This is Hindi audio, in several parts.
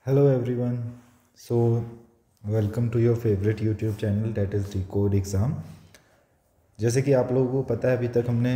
Hello everyone. So welcome to your favorite YouTube channel that is Decode Exam. जैसे कि आप लोगों को पता है अभी तक हमने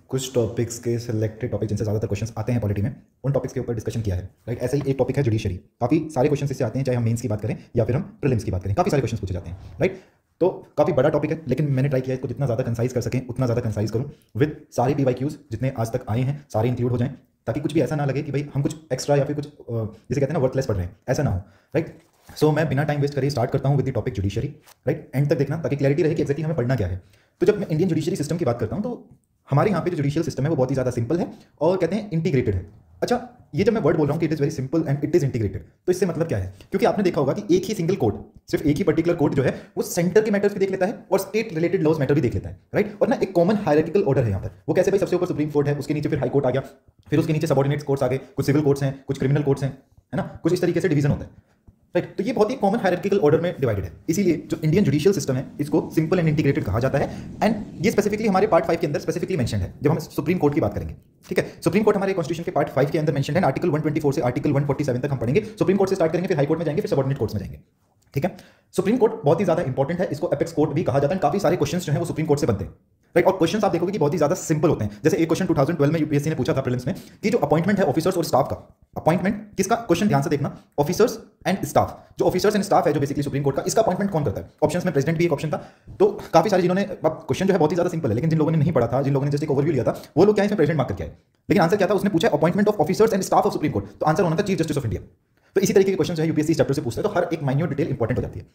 कुछ टॉपिक्स के सिलेक्टेड टॉपिक जिनसे ज़्यादातर क्वेश्चंस आते हैं पॉलिटी में उन टॉपिक्स के ऊपर डिस्कशन किया है। राइट, ऐसा ही एक टॉपिक है जुडिशरी। काफ़ी सारे क्वेश्चन इससे आते हैं, चाहे हम मेंस की बात करें या फिर हम प्रीलिम्स की बात करें, काफ़ी सारे क्वेश्चन पूछे जाते हैं। राइट, तो काफ़ी बड़ा टॉपिक है, लेकिन मैंने ट्राई किया इसको जितना ज़्यादा कंसाइज कर सकें उतना ज़्यादा कंसाइज करूँ विद सारे PYQs जितने आज तक आए हैं सारे इंक्लूड हो जाएं, ताकि कुछ भी ऐसा ना लगे कि भाई हम कुछ एक्स्ट्रा या फिर कुछ जिसे कहते हैं ना वर्थलेस पढ़ रहे हैं, ऐसा ना हो। राइट, सो मैं बिना टाइम वेस्ट करे स्टार्ट करता हूँ with the topic judiciary. Right, and तक देखना ताकि क्लैरिटी रहे कि एक्जैक्टली हमें पढ़ना क्या है। तो जब मैं इंडियन जुडिशरी सिस्टम की बात करता हूँ तो हमारे यहाँ पे जो जुडिशियल सिस्टम है वो बहुत ही ज़्यादा सिंपल है और कहते हैं इंटीग्रेटेड है। अच्छा, ये जब मैं वर्ड बोल रहा हूँ कि it is very simple and it is integrated, तो इससे मतलब क्या है? क्योंकि आपने देखा होगा कि एक ही सिंगल कोर्ट, सिर्फ एक ही पर्टिकुलर कोर्ट जो है वो सेंटर के मैटर्स भी देख लेता है और स्टेट रिलेटेड लॉज मैटर भी देख लेता है। राइट, और ना एक कॉमन हायरार्किकल ऑर्डर है यहाँ पर। वो कैसे? भाई सबसे ऊपर सुप्रीम कोर्ट है, उसके नीचे फिर हाई कोर्ट आ गया, फिर उसके नीचे सबऑर्डिनेट कोर्ट्स आ गए, कुछ सिविल कोर्ट्स हैं, कुछ क्रिमिनल कोर्ट्स हैं, है ना, कुछ इस तरीके से डिवीजन होता है। राइट, तो ये बहुत ही कॉमन हायरार्किकल ऑर्डर में डिवाइडेड है। इसीलिए जो इंडियन जुडिशियल सिस्टम है इसको सिंपल एंड इंटीग्रेटेड कहा जाता है। एंड ये स्पेसिफिकली हमारे पार्ट 5 के अंदर स्पेसिफिकली मेंशन है जब हम सुप्रीम कोर्ट की बात करेंगे। ठीक है, सुप्रीम कोर्ट हमारे कॉन्स्टिट्यूशन के पार्ट 5 के अंदर मेंशन है। आर्टिकल 124 से आर्टिकल 147 तक हम पढ़ेंगे। सुप्रीम कोर्ट से स्टार्ट करेंगे, फिर हाई कोर्ट में जाएंगे, फिर सबऑर्डिनेट कोर्ट्स में जाएंगे। ठीक है, सुप्रीम कोर्ट बहुत ही ज्यादा इंपॉर्टेंट है, इसको एपेक्स कोर्ट भी कहा जाता है। काफी सारे क्वेश्चंस जो है वो सुप्रीम कोर्ट से बनते हैं। राइट, और क्वेश्चंस आप देखोगे कि बहुत ही ज्यादा सिंपल होते हैं। जैसे एक क्वेश्चन 2012 में यूपीएससी ने पूछा था प्रीलिम्स में कि जो अपॉइंटमेंट है ऑफिसर्स और स्टाफ का, अपॉइंटमेंट किसका? क्वेश्चन ध्यान से देखना, ऑफिसर्स एंड स्टाफ। जो ऑफिसर्स एंड स्टाफ है जो बेसिकली सुप्रीम कोर्ट का, इसका अपॉइंटमेंट कौन करता है? ऑप्शंस में प्रेसिडेंट भी एक ऑप्शन था। तो काफी सारे जिन्होंने, क्वेश्चन जो है बहुत ही ज्यादा सिंपल है, लेकिन जिन लोगों ने नहीं पढ़ा था, जिन लोगों ने जस्ट एक ओवरव्यू लिया था, वो लोग क्या इसमें प्रेसिडेंट मार्क करके आए। लेकिन आंसर क्या था? उसने पूछा appointment of officers and staff of supreme court, तो आंसर होना था चीफ जस्टिस ऑफ इंडिया। तो इसी तरीके के क्वेश्चन जो है यूपीएससी चैप्टर से पूछता है, तो हर एक माइन्यूट डिटेल इंपॉर्टेंट हो जाती है।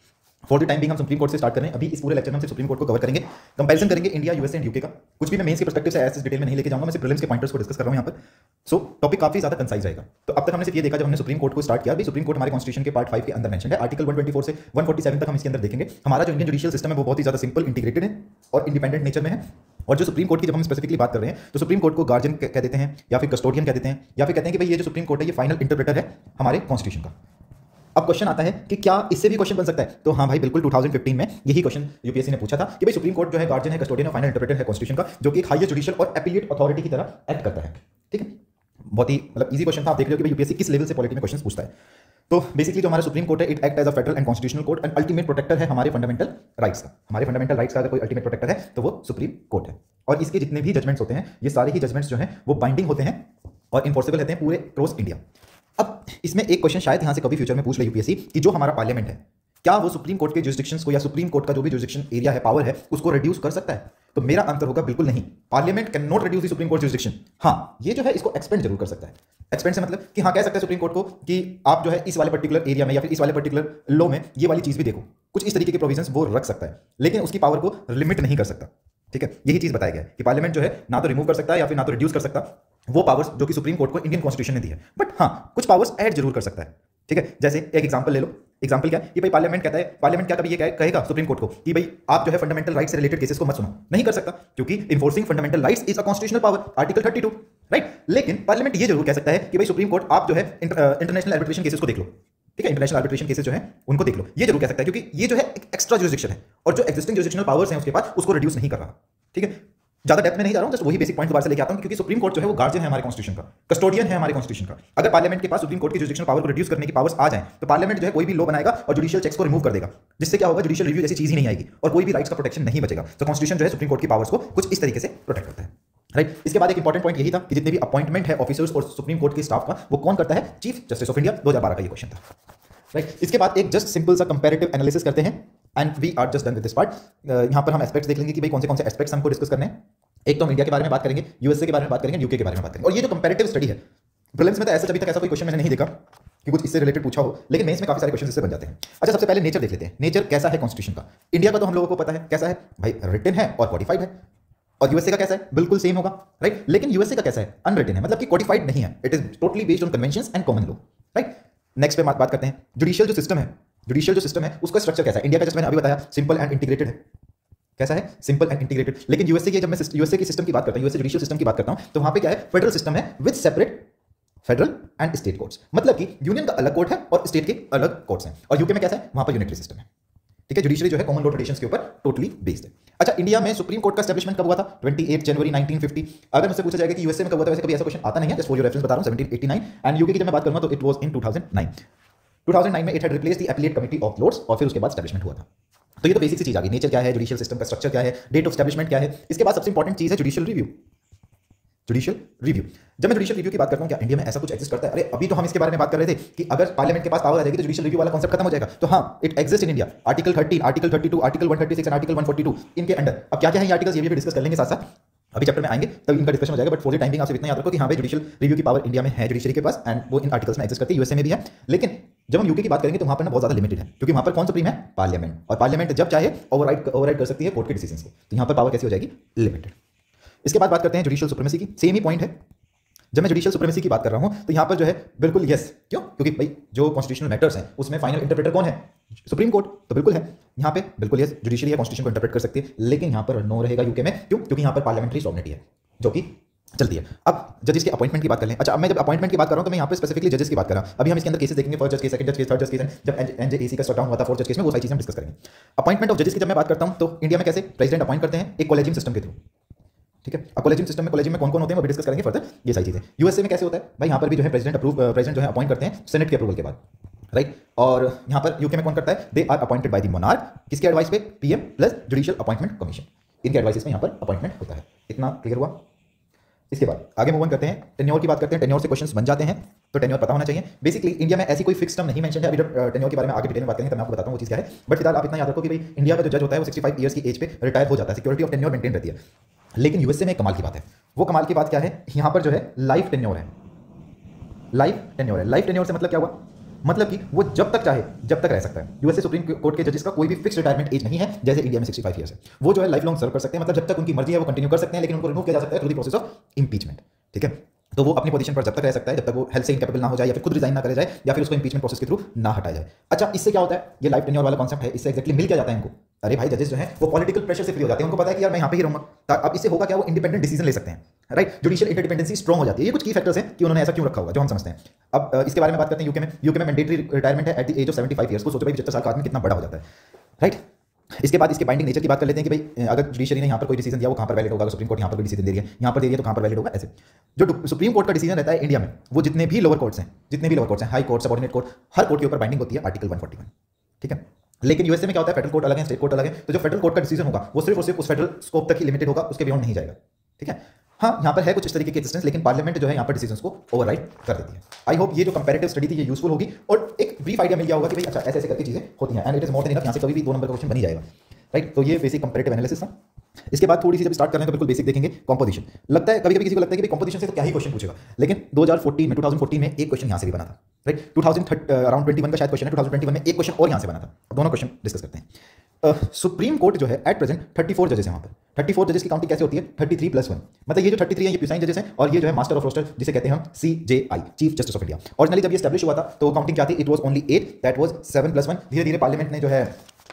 फॉर द टाइम बिंग हम सुप्रीम कोर्ट से स्टार्ट कर रहे हैं। अभी इस पूरे लेक्चर में हम सिर्फ सुप्रीम कोर्ट को कवर करेंगे, कंपैरिजन करेंगे इंडिया, यूएसए एंड यूके का। कुछ भी मैं मेंस के पर्सपेक्टिव से ऐसे डिटेल में नहीं लेके जाऊंगा, मैं सिर्फ प्रीलिम्स के पॉइंटर्स को डिस्कस कर रहा हूं यहाँ पर। सो टॉपिक काफी ज्यादा कंसाइज रहेगा। तो अब तक हमने सिर्फ ये देखा जब हमने सुप्रीम कोर्ट को स्टार्ट किया। सुप्रीम कोर्ट हमारे कॉन्स्टिट्यूशन के पार्ट 5 के अंदर मेंशन है। आर्टिकल 124 से 147 तक हम इसके अंदर देखेंगे। हमारा जो इंडियन जुडिशियल सिस्टम है वो बहुत ही ज्यादा सिंपल, इंटीग्रेटेड है और इंडिपेंडेंट नेचर में है। और जो सुप्रीम कोर्ट की जब हम स्पेसिफिकली बात कर रहे हैं तो सुप्रीम कोर्ट को गार्जियन कह देते हैं या फिर कस्टोडियन कह देते हैं, या फिर कहते हैं कि भाई ये जो सुप्रीम कोर्ट है ये फाइनल इंटरप्रेटर है हमारे कॉन्स्टिट्यूशन का। अब क्वेश्चन आता है कि क्या इससे भी क्वेश्चन बन सकता है? तो हाँ भाई, बिल्कुल 2015 में यही क्वेश्चन यूपीएससी ने पूछा था कि भाई सुप्रीम कोर्ट जो है गार्जियन है, कस्टोडियन है, फाइनल इंटरप्रेटर है कॉन्स्टिट्यूशन का, जो कि एक हाईएस्ट जुडिशियल और एपीलेट अथॉरिटी की तरह एक्ट करता है। ठीक है, बहुत ही मतलब इजी क्वेश्चन था। आप देख रहे हो कि भाई यूपीएससी किस लेवल से पॉलिटी में क्वेश्चन पूछता है। तो बेसिकली जो हमारा सुप्रीम कोर्ट है, it act as a federal and constitutional court and ultimate protector है हमारे फंडामेंटल राइट्स का। हमारे फंडामेंटल राइट्स का अगर कोई अल्टीमेट प्रोटेक्टर है तो वो सुप्रीम कोर्ट है। और इसके जितने भी जजमेंट्स होते हैं, ये सारे ही जजमेंट्स जो हैं वो बाइंडिंग होते हैं और इन्फोर्सेबल रहते हैं पूरे क्रॉस इंडिया। अब इसमें एक क्वेश्चन शायद यहां से कभी फ्यूचर में पूछ ले यूपीएससी कि जो हमारा पार्लियामेंट है, क्या वो सुप्रीम कोर्ट के जुरिस्डिक्शंस को या सुप्रीम कोर्ट का जो भी जुरिस्डिक्शन एरिया है, पावर है, उसको रिड्यूस कर सकता है? तो मेरा आंसर होगा बिल्कुल नहीं। Parliament can not reduce the supreme court jurisdiction. हाँ, ये जो है इसको एक्सपेंड जरूर कर सकता है। एक्सपेंड से मतलब कि हाँ, कह सकता है सुप्रीम कोर्ट को कि आप जो है इस वाले पर्टिकुलर एरिया में या फिर इस वाले पर्टिकुलर लॉ में ये वाली चीज भी देखो, कुछ इस तरीके के प्रोविजंस वो रख सकता है, लेकिन उसकी पावर को लिमिट नहीं कर सकता। ठीक है, यही चीज बताया गया है कि पार्लियामेंट जो है ना तो रिमूव कर सकता है या फिर ना तो रिड्यूस कर सकता वो पावर्स जो कि सुप्रीम कोर्ट को इंडियन कॉन्स्टिट्यूशन ने दी है, बट हाँ कुछ पावर्स ऐड जरूर कर सकता है। ठीक है, जैसे एक एग्जांपल ले लो। एग्जांपल क्या है? ये भाई पार्लियामेंट कहता है, पार्लियामेंट क्या कभी ये कहेगा सुप्रीम कोर्ट को कि भाई आप जो है फंडामेंटल राइट से रिलेटेड केसेस को मत सुनो? नहीं कर सकता, क्योंकि enforcing fundamental rights is a constitutional power, article 32। Right, लेकिन पार्लियामेंट ये जरूर कह सकता है कि भाई सुप्रीम कोर्ट आप जो है इंटरनेशनल आर्बिट्रेशन केसेस को देख लो। ठीक है, इंटरनेशनल आर्बिट्रेशन केसेस जो है उनको देख लो, ये जरूर कह सकता है, क्योंकि ये जो है एक एक्स्ट्रा जुरिस्डिक्शन है और जो एक्जिस्टिंग जुरिस्डिक्शनल पावर्स हैं उसके पास, उसको रिड्यूस नहीं कर रहा। ठीक है, ज्यादा डेप्थ में नहीं जा रहा हूं, जस्ट वही बेसिक पॉइंट दोबारा से लेके आता हूं, क्योंकि सुप्रीम कोर्ट जो है वो गार्जियन है हमारे कॉन्स्टिट्यूशन का, कस्टोडियन है हमारे कॉन्स्टिट्यूशन का। अगर पार्लियामेंट के पास सुप्रीम कोर्ट की जुरिस्डिक्शनल पावर को रिड्यूस करने की पावर्स आ जाए तो पार्लियामेंट जो है कोई भी लॉ बनाएगा और जुडिशियल चेक्स को रिमूव कर देगा, जिससे क्या होगा? जुडिशियल रिव्यू जैसी चीज ही नहीं आएगी और कोई भी राइट्स का प्रोटेक्शन नहीं बचेगा। तो कॉन्स्टिट्यूशन जो है सुप्रीम कोर्ट की पावर्स को कुछ इस तरीके से प्रोटेक्ट करता है। राइट, इसके बाद एक इंपॉर्टेंट पॉइंट यही था कि जितने भी अपॉइंटमेंट है ऑफिसर्स और सुप्रीम कोर्ट के स्टाफ का, वो कौन करता है? Chief justice of India. 2012 का ये क्वेश्चन था। राइट, इसके बाद एक जस्ट सिंपल सा कंपैरेटिव एनालिसिस करते हैं and we are just done with this part. यहां पर हम एस्पेक्ट्स देख लेंगे कि भाई कौन से एस्पेक्ट्स हमको डिस्कस करने हैं। एक तो हम इंडिया के बारे में बात करेंगे, यूएसए के बारे में बात करेंगे, यूके के बारे में बात करेंगे। और ये जो कंपैरेटिव स्टडी है, प्रीलिम्स में तो ऐसा अभी तक ऐसा कोई क्वेश्चन मैंने नहीं देखा कि कुछ इससे रिलेटेड पूछा हो, लेकिन मेंस में काफी सारे क्वेश्चन इससे बन जाते हैं। अच्छा, सबसे पहले नेचर देख लेते हैं। नेचर कैसा है कॉन्स्टिट्यूशन का? इंडिया का तो हम लोगों को पता है कैसा है भाई, रिटन है और कॉडिफाइड है। और यूएसए का कैसा है? बिल्कुल सेम होगा। राइट, लेकिन यूएसए का कैसा है? अनरिटन है, मतलब कि कॉडिफाइड नहीं है। It is totally based on conventions and common law. Right, next पे बात करते हैं जुडिशियल जो सिस्टम है। जुडिशियल जो सिस्टम है उसका स्ट्रक्चर कैसा है? इंडिया का जस्ट मैंने अभी बताया सिंपल एंड इंटीग्रेटेड है। कैसा है? Simple and integrated. लेकिन यूएसए की जब मैं यूएसए की सिस्टम की बात करता हूं, यूएसए जुडिशियल सिस्टम की बात करता हूं, तो वहां पे क्या है? फेडरल सिस्टम है with separate federal and state courts, मतलब कि यूनियन का अलग कोर्ट है और स्टेट के अलग कोर्ट्स हैं। और यूके में कैसा है? वहां पर यूनिटरी सिस्टम है। ठीक है, जुडिशरी जो है कॉमन लॉ ट्रेडिशंस के ऊपर टोटली बेस्ड है। अच्छा, इंडिया में सुप्रीम कोर्ट का एस्टैब्लिशमेंट कब हुआ था? 28 जनवरी 1950। अगर मुझसे पूछा जाएगा कि यूएसए में कब हुआ था, वैसे कभी ऐसा क्वेश्चन आता नहीं है, जस्ट फॉर योर रेफरेंस बता रहा हूं, 1789। एंड यूके की जब मैं बात करूंगा तो इट वाज इन 2009। 2009 में it had replace the appellate committee of lords और फिर उसके बाद एस्टैब्लिशमेंट हुआ था। तो ये तो बेसिक सी चीज आ गई, नेचर क्या है, जुडिशियल सिस्टम का स्ट्रक्चर क्या है, डेट ऑफ एस्टैब्लिशमेंट क्या है। इसके बाद सबसे इंपॉर्टेंट चीज है जुडिशियल रिव्यू। जुडिशियल रिव्यू, जब मैं जुडिशियल रिव्यू की बात करता हूं, क्या इंडिया में ऐसा कुछ एग्जिस्ट करता है? अरे अभी तो हम इसके बारे में बात कर रहे थे कि अगर पार्लियामेंट के पास पावर आ जाएगी तो जुडिशियल रिव्यू वाला कॉन्सेप्ट खत्म हो जाएगा। तो हाँ, it exist in India. Article 13, article 32, article 136 and article 142 इनके अंडर। अब क्या क्या है ये आर्टिकल्स, ये भी डिस्कस कर लेंगे साथ साथ, अभी चैप्टर में आएंगे तब इनका डिस्कशन हो जाएगा। But for the time being आपसे इतना याद रखो कि हाँ भाई, जुडिशियल रिव्यू की पावर इंडिया में है जुडिशरी के पास, एंड वो इन आर्टिकल्स में एग्जिस्ट करती है, यूएसए में भी है। लेकिन जब हम यूके की बात करेंगे तो वहां पर ना बहुत ज्यादा लिमिटेड है, क्योंकि वहां पर कौन सुप्रीम है? पार्लियामेंट। और पार्लियामेंट जब चाहे ओवरराइड कर सकती है कोर्ट के डिसीजंस को। तो यहां पर पावर कैसी हो जाएगी? लिमिटेड। इसके बाद बात करते हैं जुडिशियल सुप्रीमेसी की। सेम ही पॉइंट है, जब मैं जुडिशियल सुप्रीमेसी की बात कर रहा हूं तो यहां पर जो है बिल्कुल यस, क्यों? क्योंकि भाई जो कॉन्स्टिट्यूशनल मैटर्स हैं उसमें फाइनल इंटरप्रेटर कौन है? Supreme court. तो बिल्कुल है यहां पे, बिल्कुल यस, जुडिशरी है, कॉन्स्टिट्यूशन को इंटरप्रेट कर सकती है। लेकिन यहां पर नो रहेगा यूके में, क्यों? क्योंकि यहां पर पार्लियामेंट्री सॉवरेनिटी है जो कि चलती है। अब जजेस के अपॉइंटमेंट की बात कर लें। अच्छा, अब मैं जब अपॉइंटमेंट की बात कर रहा हूं तो मैं यहां पे स्पेसिफिकली जजेस की बात कर रहा हूं। अभी हम इसके अंदर केसेस देखेंगे, फर्स्ट जज केस, सेकंड जज केस, थर्ड जज केस, जब एनजेएसी का शटडाउन हुआ था, फोर्थ जज केस में, वो सारी चीजें हम डिस्कस करेंगे। अपॉइंटमेंट ऑफ जजेस की जब मैं बात करता हूं तो इंडिया में कैसे प्रेसिडेंट अपॉइंट करते हैं? एक कॉलेजियम सिस्टम के थ्रू। ठीक है, अब कॉलेजियम सिस्टम में, कॉलेजियम में कौन कौन होते हैं वो भी डिस्कस करेंगे फर्दर, ये सारी चीजें। यूएसए में कैसे होता है भाई? यहां पर भी जो है प्रेसिडेंट जो है अपॉइंट करते हैं सेनेट के अप्रूवल के बाद, राइट। और यहां पर यूके में कौन करता है? They are appointed by the monarch, किसके एडवाइस पे? PM plus judicial appointment commission, इनके एडवाइस में यहां पर अपॉइंटमेंट होता है। इतना क्लियर हुआ? इसके बाद आगे मूव ऑन करते हैं, टेन्योर की बात करते हैं। टेन्योर से क्वेश्चंस बन जाते हैं, तो टेन्योर पता होना चाहिए। बेसिकली इंडिया में ऐसी कोई फिक्स टर्म नहीं मेंशन है। अभी जब टेन्योर के बारे में आगे डिटेल में बात करेंगे तब मैं आपको बताता हूं वो चीज क्या है। बट फिलहाल आप इतना याद रखो कि भाई इंडिया का जो जज होता है वो 65 ईयर्स की एज पे रिटायर हो जाता है, सिक्योरिटी ऑफ टेन्योर मेंटेन रहती है। लेकिन यूएसए में एक कमाल की बात है, वो कमाल की बात क्या है? यहां पर जो है लाइफ टेन्योर है। लाइफ टेन्योर है। लाइफ टेन्योर से मतलब क्या हुआ? मतलब कि वो जब तक चाहे जब तक रह सकता है। यूएसए सुप्रीम कोर्ट के जजेस का कोई भी फिक्स रिटायरमेंट एज नहीं है, जैसे इंडिया में 65 ईयर्स है। वो जो है लाइफ लॉन्ग सर्व कर सकते हैं, मतलब जब तक उनकी मर्जी है वो कंटिन्यू कर सकते हैं, लेकिन उनको रिमूव किया जा सकता है through the process of impeachment. ठीक है, तो वो अपनी पोजीशन पर जब तक रह सकता है जब तक वो हेल्थ से इनकेपेबल ना हो जाए, या फिर खुद रिजाइन ना करे जाए, या फिर उसको इंपीचमेंट प्रोसेस के थ्रू ना हटाया जाए। अच्छा, इससे क्या होता है? ये लाइफ टेन्योर वाला कॉन्सेप्ट है, इससे एक्जैक्टली मिल क्या जाता है इनको? अरे भाई, जजेस जो है वो पॉलिटिकल प्रेशर से फ्री हो जाते हैं, उनको पता है कि यार मैं यहाँ पे ही रहूंगा। अब इससे होगा क्या? वो इंडिपेंडेंट डिसीजन ले सकते हैं, राइट। जुडिशियल इंडिपेंडेंसी स्ट्रॉन्ग हो जाती है। ये कुछ की फैक्टर्स हैं कि उन्होंने ऐसा क्यों रखा होगा जो हम समझते हैं। अब इसके बारे में बात करते हैं। यूके में मैंडेटरी रिटायरमेंट है at the age of 75 years को। सोचो भाई 75 साल का आदमी कितना बड़ा हो जाता है, राइट। इसके बाद इसके बाइंडिंग नेचर की बात कर लेते हैं कि भाई अगर जुडिशरी ने यहाँ पर कोई डिसीजन दिया वो कहाँ पर वैलिड होगा? सुप्रीम कोर्ट यहाँ पर कोई डिसीजन दे रही है, यहाँ पर दे रही है तो कहाँ पर वैलिड होगा? ऐसे जो सुप्रीम कोर्ट का डिसीजन रहता है इंडिया में, वो जितने भी लोअर कोर्ट्स हैं, हाई कोर्ट, सबऑर्डिनेट कोर्ट, हर कोर्ट के ऊपर बाइंडिंग होती है आर्टिकल 141। ठीक है, लेकिन यूएसए में क्या होता है? फेडरल कोर्ट अलग है, स्टेट कोर्ट अलग है। तो जो फेडरल कोर्ट का डिसीजन होगा वो सिर्फ और सिर्फ उस फेडरल स्कोप तक ही लिमिटेड होगा, उसके बियॉन्ड नहीं जाएगा। ठीक है, हाँ, यहाँ पर है कुछ इस तरीके के एक्सिस्टेंस, लेकिन पार्लियामेंट जो है यहाँ पर डिसीजंस को ओवरराइड कर देती है। आई होप ये जो कंपैरेटिव स्टडी थी ये यूजफुल होगी और एक ब्रीफ आइडिया मिल गया होगा कि भाई अच्छा ऐसे ऐसे करके चीजें होती हैं, and it is more than enough. यहाँ से कभी भी 2 नंबर का क्वेश्चन बन ही जाएगा, राइट। तो ये बेसिक कंपैरेटिव एनालिसिस था। इसके बाद थोड़ी सी जब स्टार्ट कर रहे हैं तो बिल्कुल बेसिक देखेंगे कंपोजिशन। लगता है कभी कभी किसी को लगता है कि कंपोजिशन से तो क्या ही क्वेश्चन पूछेगा, लेकिन 2014 में एक क्वेश्चन यहाँ से भी बना था, राइट। 2021 का शायद क्वेश्चन है, 2021 में एक क्वेश्चन और यहाँ से बना था। दोनों क्वेश्चन डिस्कस करते हैं। सुप्रीम कोर्ट जो है एट प्रेजेंट 34 जजेस हैं वहाँ पर। 34 जजेस की काउंटिंग कैसे होती है? 33+1, मतलब ये जो 33 है ये प्यूसाइन जजेस हैं, और ये जो है मास्टर ऑफ रोस्टर जिसे कहते हैं हम CJI, chief justice of India. Originally जब ये एस्टैब्लिश हुआ था तो काउंटिंग क्या थी? It was only 8, that was 7+1। धीरे धीरे पार्लियामेंट ने जो है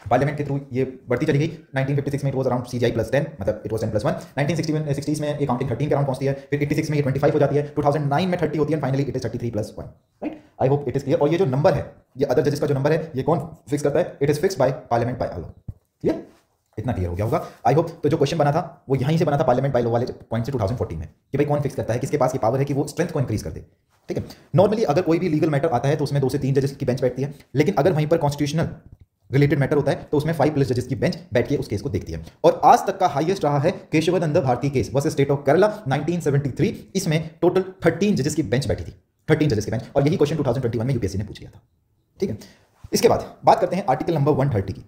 पार्लियामेंट के थ्रू ये बढ़ती चली गई। 1956 में इट वाज अराउंड CJI +10, मतलब इट वाज 10+1। 1960 में ये काउंटिंग 13 के अराउंड पहुंचती है, फिर 86 में ये 25 हो जाती है, 2009 में 30 होती है, finally it is 33+1, right. I hope it is clear. और ये जो नंबर है, ये अदर जजेस का जो नंबर है, ये कौन फिक्स करता है? It is fixed by parliament by law. Clear? इतना क्लियर हो गया होगा आई होप। तो जो क्वेश्चन बना था वो यहीं से बना था पार्लियामेंट बाय लॉ वाले पॉइंट से 2014 में, कि भाई कौन फिक्स करता है, किसके पास ये पावर है कि वो स्ट्रेंथ को इंक्रीज कर दे। ठीक है, नॉर्मली अगर कोई भी लीगल मैटर आता है तो उसमें 2 से 3 जजेस की बेंच बैठती है, लेकिन अगर वहीं पर कॉन्स्टिट्यूशनल रिलेटेड मैटर होता है तो उसमें 5+ जजेस की बेंच बैठ के उस केस को देखती है। और आज तक का हाईएस्ट रहा है Kesavananda Bharati case versus state of Kerala 1973। इसमें टोटल 13 जजेस की बेंच बैठी थी, 13 जजेस की बेंच, और यही क्वेश्चन 2021 में यूपीएससी ने पूछ लिया था। ठीक है, इसके बाद बात करते हैं आर्टिकल नंबर 130 की।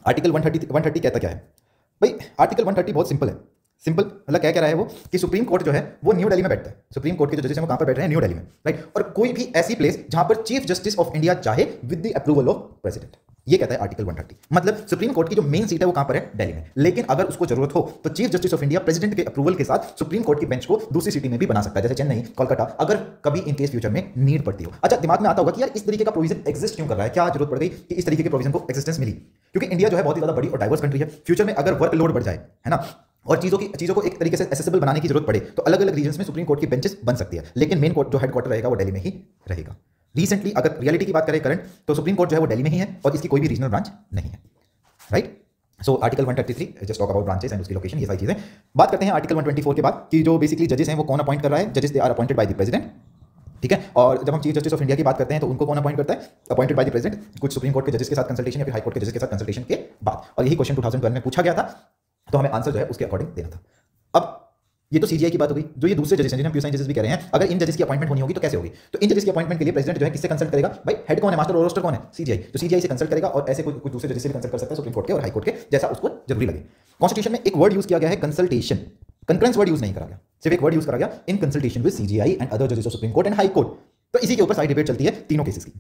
आर्टिकल 130 कहता क्या है भाई? आर्टिकल 130 बहुत सिंपल है। सिंपल मतलब क्या कह रहा है वो कि सुप्रीम कोर्ट जो है वो न्यू दिल्ली में बैठता है। सुप्रीम कोर्ट के जो जजेस हैं वो कहां पर बैठ रहे हैं? न्यू दिल्ली में, राइट। और कोई भी ऐसी प्लेस जहां पर चीफ जस्टिस ऑफ इंडिया चाहे with the approval of president, ये कहता है आर्टिकल 130। मतलब सुप्रीम कोर्ट की जो मेन सीट है वो कहां पर है? दिल्ली में, लेकिन अगर उसको जरूरत हो तो chief justice of India president के अप्रूवल के साथ सुप्रीम कोर्ट की बेंच को दूसरी सिटी में भी बना सकता है, जैसे चेन्नई, कोलकाता, अगर कभी इन केस फ्यूचर में नीड पड़ती हो। अच्छा, दिमाग में आता होगा कि यार इस तरीके का प्रोविजन एग्जिस्ट क्यों कर रहा है, क्या जरूरत पड़ गई कि इस तरीके के प्रोविजन को एक्जिस्टेंस मिली? क्योंकि इंडिया जो है बहुत ही ज्यादा बड़ी और डाइवर्स कंट्री है। फ्यूचर में अगर वर्कलोड बढ़ जाए, है ना, और चीजों को एक तरीके से एक्सेसिबल बनाने की जरूरत पड़े तो अलग अलग रीजन्स में सुप्रीम कोर्ट की बेंचेस बन सकती है, लेकिन मेन कोर्ट जो हेडक्वार्टर रहेगा वो दिल्ली में ही रहेगा। रिसेंटली अगर रियलिटी की बात करें करंट, तो सुप्रीम कोर्ट जो है वो दिल्ली में ही है और इसकी कोई भी रीजनल ब्रांच नहीं है, right. So article 133 just talk about branches and उसकी लोकेशन, ये सारी चीजें। बात करते हैं आर्टिकल 124 के बाद कि जो बेसिकली जजेस हैं वो कौन अपॉइंट कर रहा है? जजेस they are appointed by the president ठीक है। और जब हम चीफ जस्टिस ऑफ इंडिया की बात करते हैं तो उनको कौन अपॉइंट करता है? अपॉइंटेड बाय द प्रेसिडेंट, कुछ सुप्रीम कोर्ट के जजेस के साथ कंसल्टेशन या फिर हाई कोर्ट के जजेस के साथ कंसल्टेशन के बाद। और यही क्वेश्चन 2012 में पूछा गया था, तो हमें आंसर जो है उसके अकॉर्डिंग देना था। अब ये तो सीजीआई की बात हो गई। जो ये दूसरे जजेस हैं जिन्हें हम प्यूसाइन जजेस भी कह रहे हैं, अगर इन जजेस की अपॉइंटमेंट होनी होगी तो कैसे होगी? तो इन जजेस की अपॉइंटमेंट के लिए प्रेसिडेंट जो है किससे कंसल्ट करेगा? भाई हेड कौन है, मास्टर और रोस्टर कौन है? सीजीआई। तो सीजीआई से कंसल्ट करेगा और ऐसे कुछ दूसरे जजेस से भी कंसल्ट कर सकता है, सुप्रीम कोर्ट के और हाई कोर्ट के, जैसा उसको जरूरी लगे। कॉन्स्टिट्यूशन में एक वर्ड यूज किया गया है कंसल्टेशन, कंकरेंस वर्ड यूज नहीं करा गया, सिर्फ एक वर्ड यूज करा गया, in consultation with CJI and other जजेस of supreme court and high court. तो इसी के ऊपर सारी डिबेट चलती है तीनों केसेस की।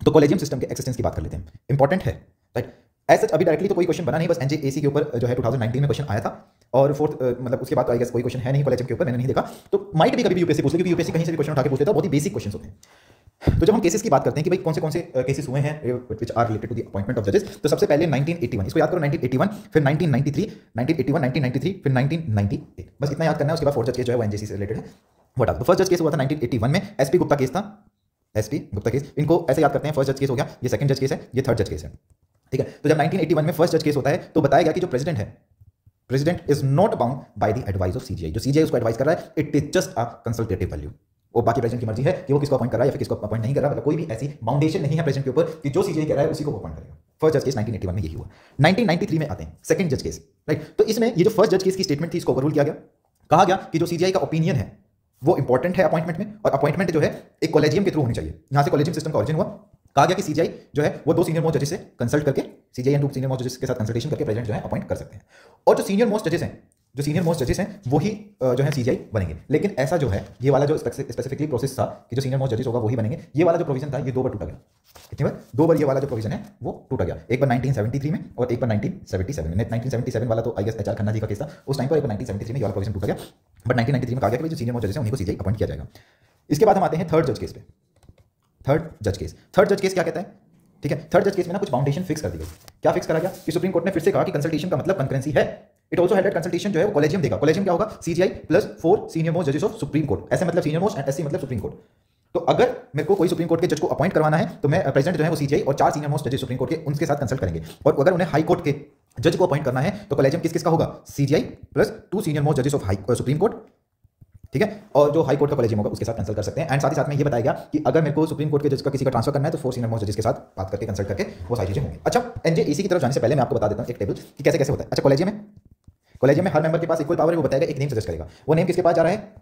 तो कॉलेजियम सिस्टम के एक्सिस्टेंस की बात कर लेते हैं, इंपॉर्टेंट है, राइट। ऐसा अभी डायरेक्टली तो कोई क्वेश्चन बना नहीं, बस एनजेएसी के ऊपर जो है 2019 में क्वेश्चन आया था, और फोर्थ मतलब उसके बाद तो आई गेस कोई क्वेश्चन है नहीं कॉलेजियम के ऊपर, मैंने नहीं देखा। तो माइट भी कभी भी यूपीएससी पूछ ले, क्योंकि यूपीएससी कहीं से भी क्वेश्चन उठा के पूछते हैं, बहुत ही बेसिक क्वेश्चन होते हैं। तो जब हम केसेस की बात करते हैं कि भाई कौन से केसेस हुए हैं which are related to the appointment of जजेस, तो सबसे पहले 1981, इसको याद करो, 1981, फिर 1993, 1981, 1993, फिर 1998, बस इतना याद करना है। उसके बाद फोर्थ जज केस जो है वो एनजेसी से रिलेटेड है। वो डाल। तो फर्स्ट जज केस हुआ था 1981 में, एसपी गुप्ता केस था, एसपी गुप्ता केस, इनको ऐसे याद करते हैं। फर्स्ट जज केस हो गया, ये सेकंड जज केस है, ये थर्ड जज केस है, ठीक है। तो जब 1981 में फर्स्ट जज केस होता है तो बताया गया कि जो प्रेसिडेंट है, president is not bound by the advice of CGI. जो सीजीआई उसको एडवाइस कर रहा है, it is just a consultative value. वो बाकी प्रेसिडेंट की मर्जी है कि वो किसको अपॉइंट कर रहा है या फिर किसको अपॉइंट नहीं कर रहा, मतलब कोई भी ऐसी बाउंडेशन नहीं है प्रेसिडेंट के ऊपर कि जो सीजीआई कह रहा है उसी को वो अपॉइंट करेगा। फर्स्ट जज केस 1981 में यही हुआ। 1993 में आते हैं सेकंड जज केस, राइट। तो इसमें ये जो फर्स्ट जज केस की स्टेटमेंट थी इसको ओवररूल किया गया। कहा गया कि जो सीजीआई का ओपिनियन है वो इंपॉर्टेंट है अपॉइंटमेंट में, और अपॉइंटमेंट जो है एक कॉलेजियम के थ्रू होनी चाहिए। यहां से कॉलेजियम सिस्टम का ऑरिजिन हुआ। कहा गया कि सीजीआई जो है वो 2 सीनियर मोस्ट जजेस से कंसल्ट करके, सीजीआई एंड 2 सीनियर मोस्ट जजेस के साथ कंसल्टेशन करके प्रेसिडेंट जो है अपॉइंट कर सकते हैं। और जो सीनियर मोस्ट जजेस हैं वही जो है सीजीआई बनेंगे। लेकिन ऐसा जो है ये वाला जो स्पेसिफिकली प्रोसेस था कि जो सीनियर मोस्ट जजेस होगा वही बनेंगे, ये वाला जो प्रोविजन था ये 2 बार टूटा गया। कितनी बार? 2 बार ये वाला जो प्रोविजन है वो टूटा गया। एक बार 1973 में और एक बार 1977 में। 1977 वाला तो I guess HR Khanna ji का केस था उस टाइम पर, एक बार 1973 में ये वाला प्रोविजन टूटा गया। बट 1993 में कहा गया कि जो सीनियर मोस्ट जजेस हैं उन्हीं को सीजीआई अपॉइंट किया जाएगा। इसके बाद हम आते हैं थर्ड जज केस पे। थर्ड जज केस क्या कहता है? ठीक है, थर्ड जज केस में ना कुछ बाउंडेशन फिक्स कर दी गई। क्या फिक्स करा गया कि सुप्रीम कोर्ट ने फिर से कहा कि कंसल्टेशन का मतलब कंकरेंसी है। It also held that consultation जो है वो कॉलेजियम देगा। कॉलेजियम क्या होगा? सीजीआई प्लस 4 सीनियर मोस्ट जजेस ऑफ सुप्रीम कोर्ट। ऐसे मतलब सीनियर मोस्ट एंड एससी मतलब सुप्रीम कोर्ट। तो अगर मेरे को कोई सुप्रीम कोर्ट के जज को अपॉइंट करवाना है तो मैं प्रेसिडेंट जो है वो सीजीआई और 4 सीनियर मोस्ट जजेस सुप्रीम कोर्ट के उनके साथ कंसल्ट करेंगे। और अगर उन्हें हाई कोर्ट के जज को अपॉइंट करना है तो कॉलेजियम किसका होगा? सीजीआई प्लस 2 सीनियर मोस्ट जजेस ऑफ सुप्रीम कोर्ट, ठीक है। और जो हाई कोर्ट का कॉलेजियम होगा उसके साथ कंसल्ट कर सकते हैं। एंड साथ ही साथ में ये बताया गया कि अगर मेरे को सुप्रीम कोर्ट के जज का किसी का ट्रांसफर करना है तो 4 सीनियर मोस्ट जजेस के साथ बात करके कंसल्ट करके वो सारी चीजें होंगी। अच्छा, एनजेएसी की तरफ जाने से पहले मैं आपको बता देता हूं एक टेबल कि कैसे कैसे होता है। अच्छा, कॉलेजियम में हर मेंबर के पास इक्वल पावर है। वो बताएगा एक नेम सजेस्ट करेगा, वो नेम किसके पास जा रहा है?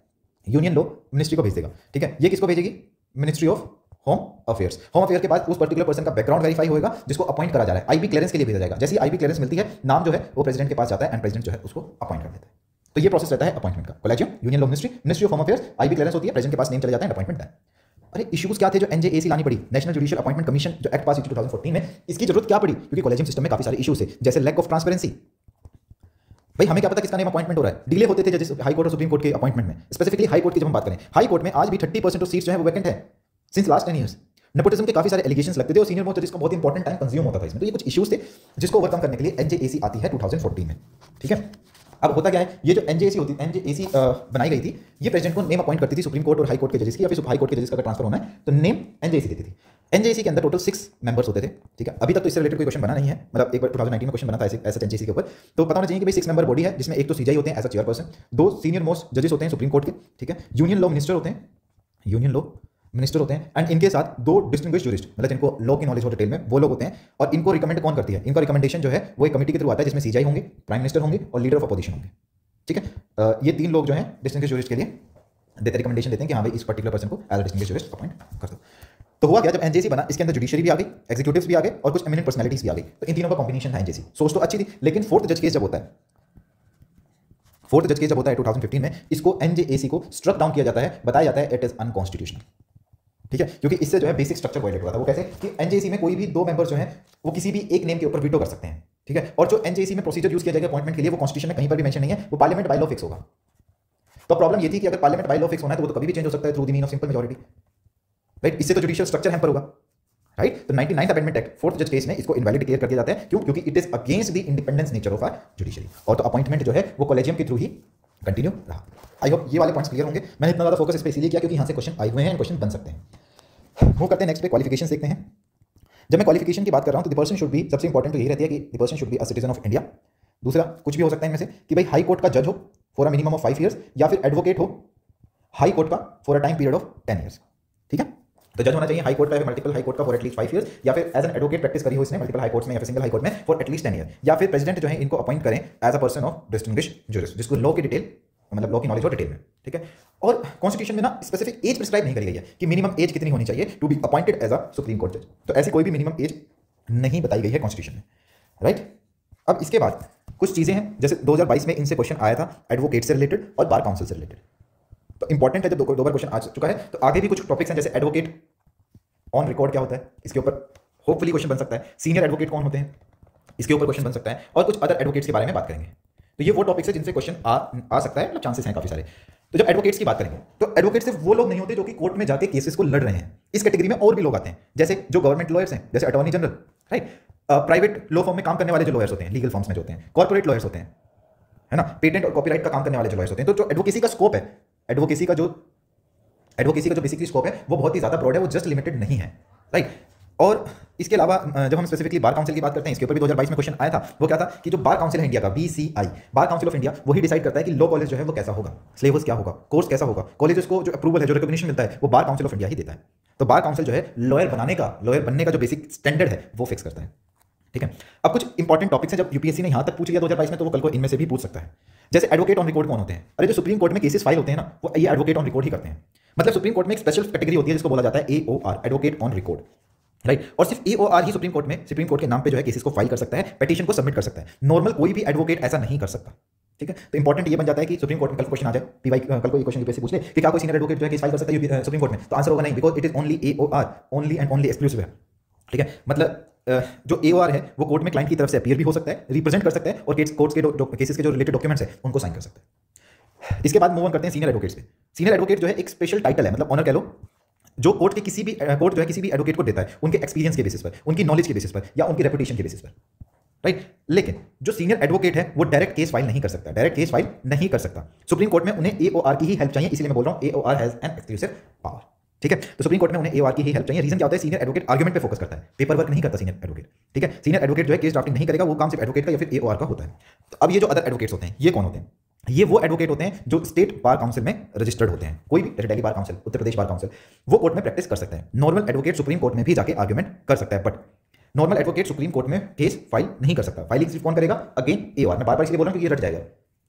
यूनियन लो मिनिस्ट्री को भेज देगा, ठीक है। ये किसको भेजेगी? Ministry of home affairs. Home affair के बाद उस पर्टिकुलर पर्सन का बैकग्राउंड वेरीफाई होगा जिसको अपॉइंट करा जा रहा है। आईबी क्लियरेंस के लिए भेजा जाएगा। जैसे आईबी क्लियरेंस मिलती है, नाम जो है वो प्रेसिडेंट के पास जाता है एंड प्रेसिडेंट जो है उसको अपॉइंट कर देता है। तो ये प्रोसेस रहता है अपॉइंटमेंट का। Collegium, union low ministry of home affairs, IB clearance होती है, प्रेसिडेंट के पास नेम चले जाता है, अपॉइंटमेंट है। अरे इश्यूज क्या थे जो एनजेएसी लानी पड़ी? नेशनल जुडिशियल अपॉइंटमेंट कमीशन जो एक्ट पास हुई 2014 में, इसकी जरूरत क्या पड़ी? क्योंकि कॉलेजियम सिस्टम में काफी सारे इश्यूज थे, जैसे लैक ऑफ ट्रांसपेरेंसी। भाई हमें क्या पता किसका नेम अपॉइंटमेंट हो रहा है? डिले होते थे जजेस हाई कोर्ट और सुप्रीम कोर्ट के अपॉइंटमेंट में। स्पेसिफिकली हाई कोर्ट की जब हम बात करें, हाई कोर्ट में आज भी 30% ऑफ सीट्स जो है वो वैकेंट है सिंस लास्ट 10 ईयर्स। नेपोटिज्म के काफी सारे एलिगेशंस लगते थे और सीनियर मोस्ट जजेस को बहुत इंपॉर्टेंट टाइम कंज्यूम होता था इसमें। तो ये कुछ इश्यूज थे जिसको ओवरकम करने के लिए एनजेएसी आती है 2014 में, ठीक है। अब होता क्या है, ये जो एनजेएसी बनाई गई थी, ये प्रेसिडेंट को नेम अपॉइंट करती थी सुप्रीम कोर्ट और हाई कोर्ट के जजेस की, या फिर हाई कोर्ट के जजेस का ट्रांसफर होना है तो नेम एनजेएसी देती थी। एनजेएसी के अंदर टोटल 6 मेंबर्स होते थे, ठीक है। अभी तक तो इससे रिलेटेड कोई क्वेश्चन बना नहीं है, मतलब एक बार 2019 में क्वेश्चन बना था ऐसे एनजेएसी के ऊपर। तो पता होना चाहिए कि भाई 6 मेंबर बॉडी है जिसमें एक तो सीजीआई होते हैं as a chairperson, 2 senior most जजेस होते हैं सुप्रीम कोर्ट के, ठीक है। यूनियन लॉ मिनिस्टर होते हैं एंड इनके साथ 2 डिस्टिंग्विश्ड जूरिस्ट, मतलब जिनको लॉ की नॉलेज हो डिटेल में, वो लोग होते हैं। और इनको रिकमेंड कौन करती है? इनका रिकमेंडेशन जो है वो एक कमेटी के थ्रू आता है जिसमें सीजीआई होंगे, प्राइम मिनिस्टर होंगे और लीडर ऑफ अपोजिशन होंगे, ठीक है। ये 3 लोग जो हैं डिस्टिंग्विश्ड जूरिस्ट के लिए रिकमेंडेशन देते हैं कि हाँ भाई इस पर्टिकुलर पर्सन को as a distinguished jurist appoint कर दो। तो हुआ क्या, जब एनजेएसी बना इसके अंदर जुडिशरी भी आ गई, एग्जीक्यूटिव्स भी आ गए और कुछ एमिनेंट पर्सनैलिटीज भी आ गई। तो इन तीनों का कॉम्बिनेशन था एनजेएसी। सोच तो अच्छी थी, लेकिन फोर्थ जज केस जब होता है 2015 में, इसको एनजेएसी को स्ट्रक डाउन किया जाता है, बताया जाता है इट इज अनकॉन्स्टिट्यूशनल, ठीक है। क्योंकि इससे जो है बेसिक स्ट्रक्चर वायलेट हुआ था। वो कैसे कि एनजेएसी में कोई भी 2 मेंबर जो हैं वो किसी भी एक नेम के ऊपर वीटो कर सकते हैं, ठीक है। और जो एनजेएसी में प्रोसीजर यूज किया जाएगा अपॉइंटमेंट के लिए वो कॉन्स्टिट्यूशन में कहीं पर भी मेंशन नहीं है, वो पार्लियामेंट बाय लॉ फिक्स होगा। तो प्रॉब्लम ये थी कि अगर पार्लियामेंट बाय लॉ फिक्स होना है तो वो तो कभी भी चेंज हो सकता है through the mean of simple majority, right. इससे तो जुडिशियल स्ट्रक्चर हैम्पर होगा, राइट। तो 99th अमेंडमेंट एक्ट फोर्थ जज केस में इसको इनवैलिड डिक्लेयर कर दिया जाता है। क्यों? क्योंकि it is against the independence nature of our judiciary. और तो अपॉइंटमेंट जो है वो कॉलेजियम के थ्रू ही कंटिन्यू रहा। आई होप ये वाले पॉइंट्स क्लियर होंगे। मैंने इतना ज्यादा फोकस इस पे इसीलिए किया क्योंकि यहाँ से क्वेश्चन आए हुए हैं, क्वेश्चन बन सकते हैं। मूव करते हैं नेक्स्ट पे, क्वालिफिकेशन देखते हैं। जब मैं क्वालिफिकेशन की बात कर रहा हूँ तो द पर्सन शुड बी, सबसे इंपॉर्टेंट तो यही रहती है कि the person should be a citizen of India. दूसरा कुछ भी हो सकता है इनमें से कि भाई हाई कोर्ट का जज हो for a minimum of 5 years, या फिर एडवोकेट हो हाई कोर्ट का for a time period of 10 years, ठीक है। तो जज होना चाहिए हाई कोर्ट का या मल्टीपल हाई कोर्ट का फॉर एटलीस्ट 5 ईयर्स, या फिर एज एन एडवोकेट प्रैक्टिस करी हो इसने मल्टीपल हाई कोर्ट्स में या फिर सिंगल हाई कोर्ट में फॉर एटलीस्ट 10 ईयर, या फिर प्रेसिडेंट जो है इनको अपॉइंट करें as a person of distinguished jurist, जिसको लॉ की डिटेल मतलब लॉ की नॉलेज हो डिटेल में, ठीक है। और कॉन्स्टिट्यूशन में ना स्पेसिफिक एज प्रिस्क्राइब नहीं करी गई है कि मिनिमम एज कितनी होनी चाहिए to be appointed as a supreme court जज, तो ऐसी कोई भी मिनिमम एज नहीं बताई गई है कॉन्स्टिट्यूशन में, राइट। अब इसके बाद कुछ चीजें हैं, जैसे 2022 में इनसे क्वेश्चन आया था एडवोकेट से रिलेटेड और बार काउंसिल से रिलेटेड, तो इंपॉर्टेंट है, जब दो बार क्वेश्चन आ चुका है तो आगे भी कुछ टॉपिक्स हैं, जैसे एडवोकेट ऑन रिकॉर्ड क्या होता है, इसके ऊपर होपफुली क्वेश्चन बन सकता है, सीनियर एडवोकेट कौन होते हैं इसके ऊपर क्वेश्चन बन सकता है, और कुछ अदर एडवोकेट्स के बारे में बात करेंगे। तो ये वो टॉपिक्स है जिनसे क्वेश्चन आ सकता है, मतलब चांसेस हैं काफी सारे। तो जब एडवोकेट्स की बात करेंगे तो एडवोकेट सिर्फ वो लोग नहीं होते जो कि कोर्ट में जाके केसेस को लड़ रहे हैं, इस कैटेगरी में और भी लोग आते हैं, जैसे जो गवर्नमेंट लॉयर्स हैं, जैसे attorney general, right, private law form में काम करने वाले जो लॉयर्स होते हैं, लीगल फॉर्म्स में जो होते हैं, कॉर्पोरेट लॉयर्स होते हैं, है ना, पेटेंट और कॉपीराइट का काम करने वाले जो लॉयर्स होते हैं। तो जो एडवोकेसी का स्कोप है, एडवोकेसी का जो बेसिकली स्कोप है वो बहुत ही ज्यादा ब्रॉड है, वो जस्ट लिमिटेड नहीं है, राइट। और इसके अलावा जब हम स्पेसिफिकली बार काउंसिल की बात करते हैं, इसके ऊपर भी 2022 में क्वेश्चन आया था, वो क्या था कि जो बार काउंसिल है इंडिया का, BCI, bar council of India, वही डिसाइड करता है कि लॉ कॉलेज जो है वो कैसा होगा, सिलेबस क्या होगा, कोर्स कैसा होगा, कॉलेजेस को जो अप्रूवल है, जो रिकॉग्निशन मिलता है, वो बार काउंसिल ऑफ इंडिया ही देता है। तो बार काउंसिल जो है लॉयर बनने का जो बेसिक स्टैंडर्ड है वो फिक्स करता है, ठीक है। अब कुछ इंपॉर्टेंट टॉपिक्स हैं, जब यूपीएससी ने यहां तक पूछ लिया 2022 में, तो वो कल को इनमें से भी पूछ सकता है। जैसे एडवोकेट ऑन रिकॉर्ड कौन होते हैं? अरे जो सुप्रीम कोर्ट में केसेस फाइल होते हैं ना, वो ये एडवोकेट ऑन रिकॉर्ड ही करते हैं। मतलब सुप्रीम कोर्ट में एक स्पेशल कैटेगरी होती है जिसको बोला जाता है AOR, advocate on record, right. और सिर्फ AOR ही सुप्रीम कोर्ट के नाम पे जो है केसेस को फाइल कर सकता है, पिटीशन को सबमिट कर सकता है। नॉर्मल कोई भी एडवोकेट ऐसा नहीं कर सकता, ठीक है। तो इंपॉर्टेंट ये बन जाता है कि सुप्रीम कोर्ट में कल क्वेश्चन आ जाए, पीवाई कल को ये क्वेश्चन यूपीएससी पूछ ले कि क्या कोई सीनियर एडवोकेट जो है केस फाइल कर सकता है सुप्रीम कोर्ट में, तो आंसर होगा नहीं, because it is only AOR, only and only exclusive है, ठीक है। मतलब जो AOR है वो कोर्ट में क्लाइंट की तरफ से अपीयर भी हो सकता है, रिप्रेजेंट कर सकता है, और कोर्ट्स के जो केसेस के जो रिलेटेड डॉक्यूमेंट्स है उनको साइन कर सकता है। इसके बाद मूव ऑन करते हैं सीनियर एडवोकेट्स पे। सीनियर एडवोकेट जो है एक स्पेशल टाइटल है, मतलब ऑनर कह लो, जो कोर्ट जो है किसी भी एडवोकेट को देता है उनके एक्सपीरियंस के बेसिस पर, उनकी नॉलेज के बेसिस पर, या उनकी रेपुटेशन के बेसिस पर, राइट। लेकिन जो सीनियर एडवोकेट है वो डायरेक्ट केस फाइल नहीं कर सकता, सुप्रीम कोर्ट में उन्हें AOR की ही हेल्प चाहिए, इसलिए मैं बोल रहा हूं AOR has an exclusive power, ठीक है। तो सुप्रीम कोर्ट में उन्हें AOR की ही हेल्प चाहिए। रीजन क्या होता है? सीनियर एडवोकेट आर्गुमेंट पे फोकस करता है, पेपर वर्क नहीं करता सीनियर एडवोकेट, ठीक है। सीनियर एडवोकेट जो है केस ड्राफ्टिंग नहीं करेगा, वो काम सिर्फ एडवोकेट का या फिर AOR का होता है। तो अब ये जो अदर एडवोकेट्स होते हैं ये कौन होते हैं? ये वो एडवोकेट होते हैं जो स्टेट बार काउंसिल में रजिस्टर्ड होते हैं, कोई भी, जैसे Delhi bar council, Uttar Pradesh bar council, वो कोर्ट में प्रैक्टिस कर सकते हैं। नॉर्मल एडवोकेट सुप्रीम कोर्ट में भी जाके आर्गुमेंट कर सकता है, but normal advocate supreme court में केस फाइल नहीं कर सकता। फाइलिंग सिर्फ कौन करेगा? Again AOR। मैं बार बार इसलिए बोल रहा हूं कि ये रट जाएगा,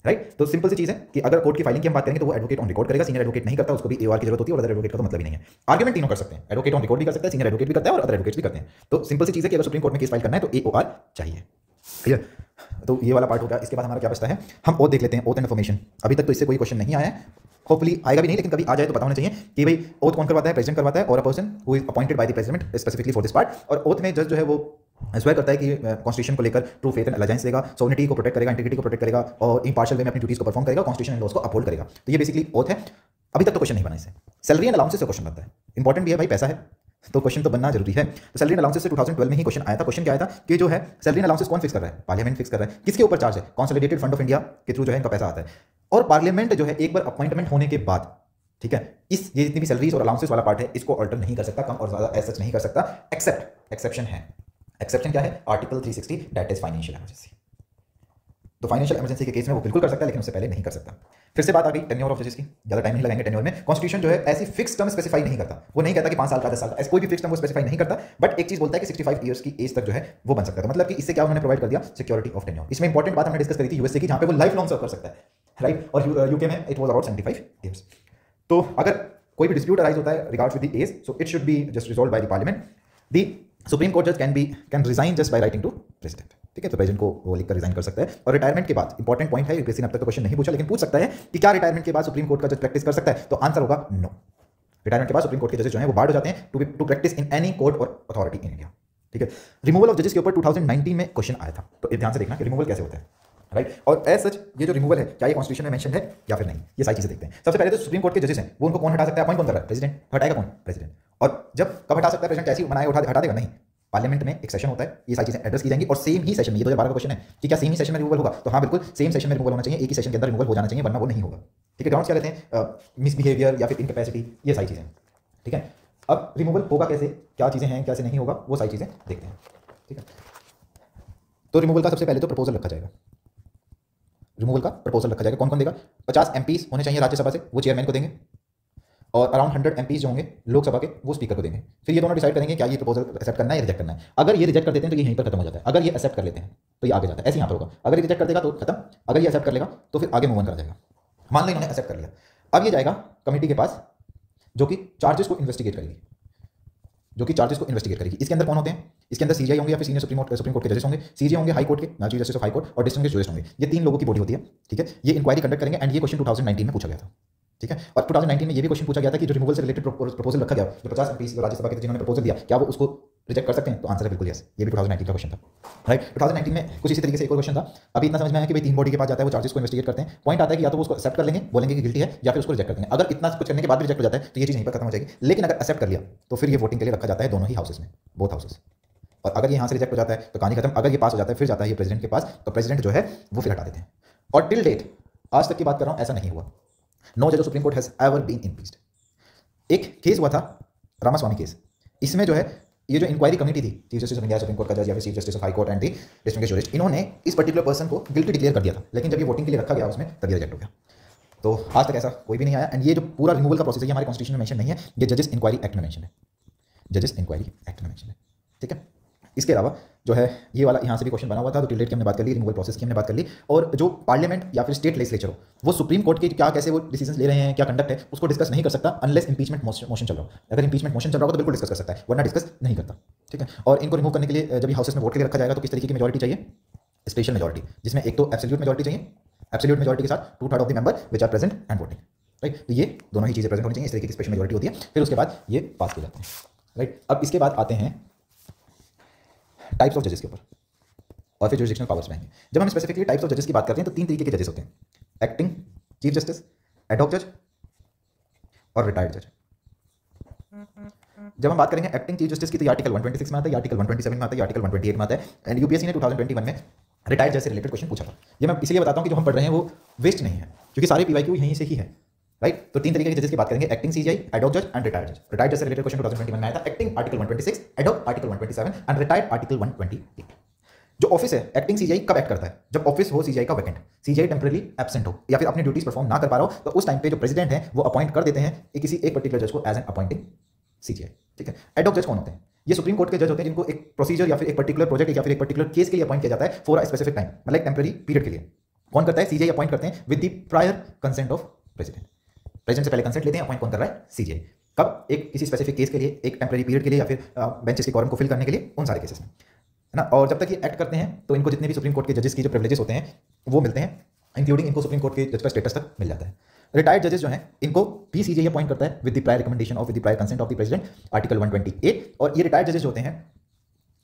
राइट। तो सिंपल सी चीज है कि अगर कोर्ट की फाइलिंग की हम बात करेंगे तो वो एडवोकेट ऑन रिकॉर्ड करेगा, सीनियर एडवोकेट नहीं करता, उसको भी AOR की जरूरत होती है, और अदर एडवोकेट का तो मतलब ही नहीं है। आर्गुमेंट तीनों कर सकते हैं, एडवोकेट ऑन रिकॉर्ड भी कर सकता है, सीनियर एडवोकेट भी करता है, और अदर एडवोकेट्स भी करते हैं। तो सिंपल सी चीज है कि अगर सुप्रीम कोर्ट में केस फाइल करना है तो AOR चाहिए, क्लियर। तो ये वाला पार्ट होगा। इसके बाद हमारा क्या बचता है? हम ओथ देख लेते हैं, ओथ एंड इन्फॉर्मेशन। अभी तक तो इससे कोई क्वेश्चन नहीं आया है, होपफुली आएगा भी नहीं, लेकिन कभी आ जाए तो पता होना चाहिए कि भाई ओथ कौन करवाता है? प्रेसिडेंट करवाता है, और अ person who is appointed by the president specifically for this part. और ओथ में जज जो है वो स्वेयर करता है कि कॉन्स्टिट्यूशन को लेकर ट्रू फेथ एंड अलायंस देगा, सोवरेनिटी को प्रोटेक्ट करेगा, इंटीग्रिटी को प्रोटेक्ट करेगा, और इंपार्शियल वे में अपनी ड्यूटीज को परफॉर्म करेगा, कॉन्स्टिट्यूशन एंड लॉज को अपहोल्ड करेगा। तो ये बेसिकली ओथ है। अभी तक तो क्वेश्चन नहीं बना इससे। सैलरी एंड अलाउंसेस से क्वेश्चन बनता है, इंपॉर्टेंट भी है भाई, पैसा है तो क्वेश्चन तो बनना जरूरी है। तो सैलरी एंड अलाउंसेस से 2012 में ही क्वेश्चन आया था। क्वेश्चन क्या आया था कि जो है सैलरी एंड अलाउंसेस कौन फिक्स कर रहा है? पार्लियामेंट फिक्स कर रहा है। किसके ऊपर चार्ज है? कंसोलिडेटेड फंड ऑफ इंडिया के थ्रू जो है इनका पैसा आता है। और पार्लियामेंट जो है एक बार अपॉइंटमेंट होने के बाद, ठीक है, ये जितनी भी सैलरीज और अलाउंसेस वाला पार्ट है इसको ऑल्टर नहीं कर सकता, कम और ज्यादा एज सच नहीं कर सकता, एक्सेप्ट एक्सेप्शन है। एक्सेप्शन क्या है? Article 360, that is financial emergency. तो फाइनेंशियल इमरजेंसी के केस में वो बिल्कुल कर सकता है, लेकिन उससे पहले नहीं कर सकता। फिर से बात आ गई टेन्योर ऑफ जजेस की, ज्यादा टाइम नहीं लगाएंगे टेन्योर में। कॉन्स्टिट्यूशन जो है ऐसी फिक्स टर्म स्पेसिफाई नहीं करता, वो नहीं कहता कि 5 साल का 10 साल का, ऐसे कोई भी फिक्स टर्म वो स्पेसिफाई नहीं करता, बट एक चीज बोलता है कि 65 ईयर्स की एज तक जो है वो बन सकता है। मतलब कि इससे क्या उन्होंने प्रोवाइड कर दिया? Security of tenure. इसमें इंपॉर्टेंट बात हमने डिस्कस करी थी यूएसए की, जहां पे वो लाइफ लॉन्ग सर्व कर सकता है, राइट। और यूके में इट वाज अबाउट 75 ईयर्स। तो अगर कोई भी डिस्प्यूट अराइज होता है regards with the age, so it should be just resolve by the parliament. The supreme court जज can resign just by writing to president, ठीक है। तो प्रेसिडेंट को वो लिखकर रिजाइन कर सकता है। और रिटायरमेंट के बाद इंपॉर्टेंट पॉइंट है, यूपीएससी ने अब तक तो क्वेश्चन नहीं पूछा, लेकिन पूछ सकता है कि क्या रिटायरमेंट के बाद सुप्रीम कोर्ट का जज प्रैक्टिस कर सकता है? तो आंसर होगा नो। रिटायरमेंट के बाद सुप्रीम कोर्ट के जजेस जो है वो बार्ड हो जाते हैं to practice in any court और अथॉरिटी इन इंडिया, ठीक है। रिमूवल ऑफ जजेस के ऊपर 2019 में क्वेश्चन आया था, तो ध्यान से देखना कि रिमूवल कैसे होता है, राइट। और एज सच ये जो रिमूवल है क्या ये कॉन्स्टिट्यूशन में मेंशन है या फिर नहीं, ये सारी चीजें देखते हैं। सबसे पहले तो सुप्रीम कोर्ट के जजेस हैं वो उनको कौन हटा सकता है? अपॉइंट कौन कर रहा है? प्रेसिडेंट। हटाएगा कौन? प्रेसिडेंट। और जब कब हटा सकता है प्रेसिडेंट? ऐसी बनाए हटा देगा? नहीं, पार्लियामेंट में एक सेशन होता है, ये सारी चीजें एड्रेस की जाएंगी, और सेम ही सेशन में, ये 2012 का क्वेश्चन है कि क्या सेम ही सेशन में रिमूवल होगा? तो हाँ बिल्कुल सेम सेशन में रिमूवल होना चाहिए, एक ही सेशन के अंदर रिमूवल हो जाना चाहिए, वरना वो नहीं होगा, ठीक है। ग्राउंड्स क्या रहते हैं? मिसबिहेवियर या फिर इनकैपेसिटी, ये सारी चीजें, ठीक है। अब रिमूवल होगा कैसे, क्या चीजें हैं, कैसे नहीं होगा, वो सारी चीजें देखते हैं, ठीक है। तो रिमूवल का सबसे पहले तो प्रपोजल रखा जाएगा, रिमूवल का प्रपोजल रखा जाएगा। कौन कौन देगा? 50 MPs होने चाहिए राज्यसभा से, वो चेयरमैन को देंगे। और अराउंड 100 MPs जो होंगे लोकसभा के वो स्पीकर को देंगे। फिर ये दोनों डिसाइड करेंगे क्या ये प्रपोजल एक्सेप्ट करना है या रिजेक्ट करना है। अगर ये रिजेक्ट कर देते हैं तो ये यहीं पर खत्म हो जाता है, अगर ये एक्सेप्ट कर लेते हैं तो ये आगे जाता है, ऐसे यहाँ पर होगा। अगर ये रिजेक्ट कर देगा तो खत्म, अगर ये एक्सेप्ट कर लेगा तो फिर आगे मूव ऑन करा जाएगा। मान लो इन्होंने एक्सेप्ट कर लिया, अब ये जाएगा कमेटी के पास जो कि चार्जेस को इन्वेस्टिगेट करेगी, इसके अंदर कौन होते हैं, इसके अंदर सीजीआई होंगे या फिर सीनियर सुप्रीम कोर्ट के जजेस होंगे, सीजीआई होंगे हाई कोर्ट के, chief justice of high court, और डिस्ट्रिक्ट जजेस होंगे। ये 3 लोगों की बॉडी होती है, ठीक है। ये इंक्वायरी कंडक्ट करेंगे एंड ये क्वेश्चन 2019 में पूछा गया था, ठीक है। और 2019 में ये भी क्वेश्चन पूछा गया था कि जो रिमूवल से रिलेटेड प्रपोजल रखा गया, जो 50 MPs राज्यसभा के जिन्होंने प्रपोजल दिया, क्या वो उसको रिजेक्ट कर सकते हैं, तो आंसर है बिल्कुल यस। ये भी 2019 का क्वेश्चन था, राइट। 2019 में कुछ इसी तरीके से एक और क्वेश्चन था। अभी इतना समझ में आया कि भाई 3 बॉडी के पास जाता है, वो चार्जेस को इन्वेस्टिगेट करते हैं। पॉइंट आता है कि या तो वो उसको एक्सेप्ट कर लेंगे, बोलेंगे कि गिल्टी है, या फिर उसको रिजेक्ट कर देंगे। अगर इतना कुछ करने के बाद भी रिजेक्ट हो जाता है तो ये चीज़ यहीं पर खत्म हो जाएगी। लेकिन अगर एक्सेप्ट कर लिया तो फिर ये वोटिंग के लिए रखा जाता है दोनों ही हाउसेस में, बोथ हाउसेस। और अगर यहाँ से रिजेक्ट हो जाता है तो कहानी खत्म। अगर ये पास हो जाता है फिर जाता है ये प्रेसिडेंट के पास, तो प्रेसिडेंट जो है वो फिर हटा देते हैं। और टिल डेट, आज तक की बात कर रहा हूँ, ऐसा नहीं हुआ। नो जज of supreme court has ever been impeached. एक केस हुआ था रामास्वामी केस, इसमें जो है ये जो इंक्वायरी कमेटी थी, chief justice of India supreme court का जज या फिर chief justice of high court and the district जज, इन्होंने इस पर्टिकुलर पर्सन को गिल्टी डिक्लेयर कर दिया था, लेकिन जब ये वोटिंग के लिए रखा गया उसमें तभी रिजेक्ट हो गया। तो आज तक ऐसा कोई भी नहीं आया। एंड ये जो पूरा रिमूवल का प्रोसेस है ये हमारे कॉन्स्टिट्यूशन में मेंशन नहीं है, ये जजेस इंक्वायरी एक्ट में मेंशन है, जजेस इंक्वायरी एक्ट में मेंशन है, ठीक है। इसके अलावा जो है ये वाला यहाँ से भी क्वेश्चन बना हुआ था, तो टिल डेट की हमने बात कर ली, रिमूवल प्रोसेस की हमने बात कर ली। और जो पार्लियामेंट या फिर स्टेट लेजिस्लेचर हो वो सुप्रीम कोर्ट के क्या कैसे वो डिसीजन ले रहे हैं, क्या कंडक्ट है, उसको डिस्कस नहीं कर सकता अनलेस इंपीचमेंट मोशन चल रहा हो। अगर इंपीचमेंट मोशन चल रहा हो तो बिल्कुल डिस्कस कर सकता है, वरना डिस्कस नहीं करता, ठीक है। और इनको रिमूव करने के लिए जब हाउसेस में वोट के लिए रखा जाएगा तो किस तरीके की मेजॉरिटी चाहिए, स्पेशल मेजॉरिटी, जिसमें एक तो एब्सोल्यूट मेजॉरिटी चाहिए, एब्सोल्यूट मेजॉरिटी के साथ 2/3 of the member which are present and voting, right. तो ये दोनों ही चीज़ें प्रेजेंट होनी चाहिए, इस तरीके की स्पेशल मेजॉरिटी होती है। फिर उसके बाद ये पास किए जाते हैं, राइट। अब इसके बाद आते हैं टाइप्स ऑफ जजेस के ऊपर और फिर जुरिडिक्शनल पावर्स में आएंगे। जब हम स्पेसिफिकली टाइप्स ऑफ जजेस की बात करते हैं तो 3 तरीके के जजेस होते हैं, एक्टिंग चीफ जस्टिस, एडहॉक जज और रिटायर्ड जज। जब हम बात करेंगे एक्टिंग चीफ जस्टिस की तो आर्टिकल 126 में आता है, आर्टिकल 127 में आता है, आर्टिकल 128 में आता है। एंड यूपीएससी ने 2021 में रिटायर्ड जज से रिलेटेड क्वेश्चन पूछा था। ये मैं इसलिए बताता हूं कि जो हम पढ़ रहे हैं वो वेस्ट नहीं है, क्योंकि सारे पीवाईक्यू यहीं से ही है, राइट। तो 3 तरीके के जजेस की बात करेंगे, एक्टिंग सीजीआई, एडहॉक जज एंड रिटायर्ड जज। रिटायर्ड जज से रिलेटेड क्वेश्चन 2021 में आया था, acting article 126, ad hoc article 127 and retired article 128। जो ऑफिस है एक्टिंग सीजीआई कब एक्ट करता है, जब ऑफिस हो सीजीआई का वैकेंट, सीजीआई टेम्पररी एब्सेंट हो या फिर अपनी ड्यूटीज परफॉर्म ना कर पा रहा हो, तो उस टाइम पे जो प्रेसिडेंट है वो अपॉइंट कर देते हैं किसी एक पर्टिकुलर जज को एज एन अपॉइंटिंग सीजीआई, ठीक है। एडहॉक जज कौन होते हैं, ये सुप्रीम कोर्ट के जज होते हैं जिनको एक प्रोसीजर या फिर एक पर्टिकुलर प्रोजेक्ट या फिर एक पर्टिकुलर केस के लिए अपॉइंट किया जाता है फॉर अ स्पेसिफिक टाइम, मतलब टेम्पररी पीरियड के लिए। कौन करता है, सीजीआई अपॉइंट करते हैं with the prior consent of president. President से पहले कंसेंट लेते हैं, अपॉइंट कौन कर रहा है, सीजीआई। कब, एक किसी स्पेसिफिक केस के लिए, एक टेम्पररी पीरियड के लिए या फिर बेंचेस के कॉरम को फिल करने के लिए, उन सारे केसेस में, है ना। और जब तक ये एक्ट करते हैं तो इनको जितने भी सुप्रीम कोर्ट के जजेस की जो प्रिविलेजेस होते हैं वो मिलते हैं, इंक्लूडिंग इनको सुप्रीम कोर्ट के जज का स्टेटस तक मिल जाता है। रिटायर्ड जजेस जो हैं इनको भी सीजीआई अपॉइंट करता है with the prior recommendation of with the prior consent of the president, article 128। और ये रिटायर्ड जजेस जो होते हैं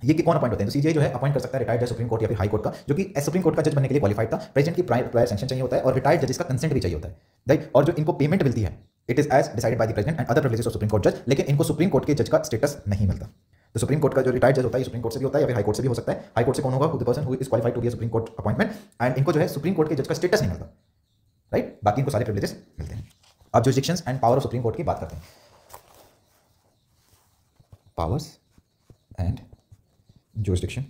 ये कौन अपॉइंट होते हैं, तो सीजीआई जो है अपॉइंट कर सकता है रिटायर्ड जज सुप्रीम कोर्ट या फिर हाई कोर्ट का, जो कि सुप्रीम कोर्ट का जज बनने के लिए क्वालिफाइड था। प्रेसिडेंट की प्रायर सैंक्शन चाहिए होता है और रिटायर्ड जजेस का कंसेंट भी चाहिए होता है, राइट। और जो इनको पेमेंट मिलती है it is as decided by the president and other privileges of supreme court जज, लेकिन इनको सुप्रीम कोर्ट के जज का स्टेटस नहीं मिलता। तो सुप्रीम कोर्ट का जो रिटायर्ड जज होता है सुप्रीम कोर्ट से भी होता है या फिर हाई कोर्ट से भी हो सकता है। हाई कोर्ट से कौन होगा, the person who is qualified to be a supreme court appointment, and इनको जो है सुप्रीम कोर्ट के जज का स्टेटस नहीं मिलता, राइट। बाकी इनको सारे प्रिविलेजेस मिलते हैं। अब jurisdictions and power of supreme court की बात करते हैं, powers and jurisdiction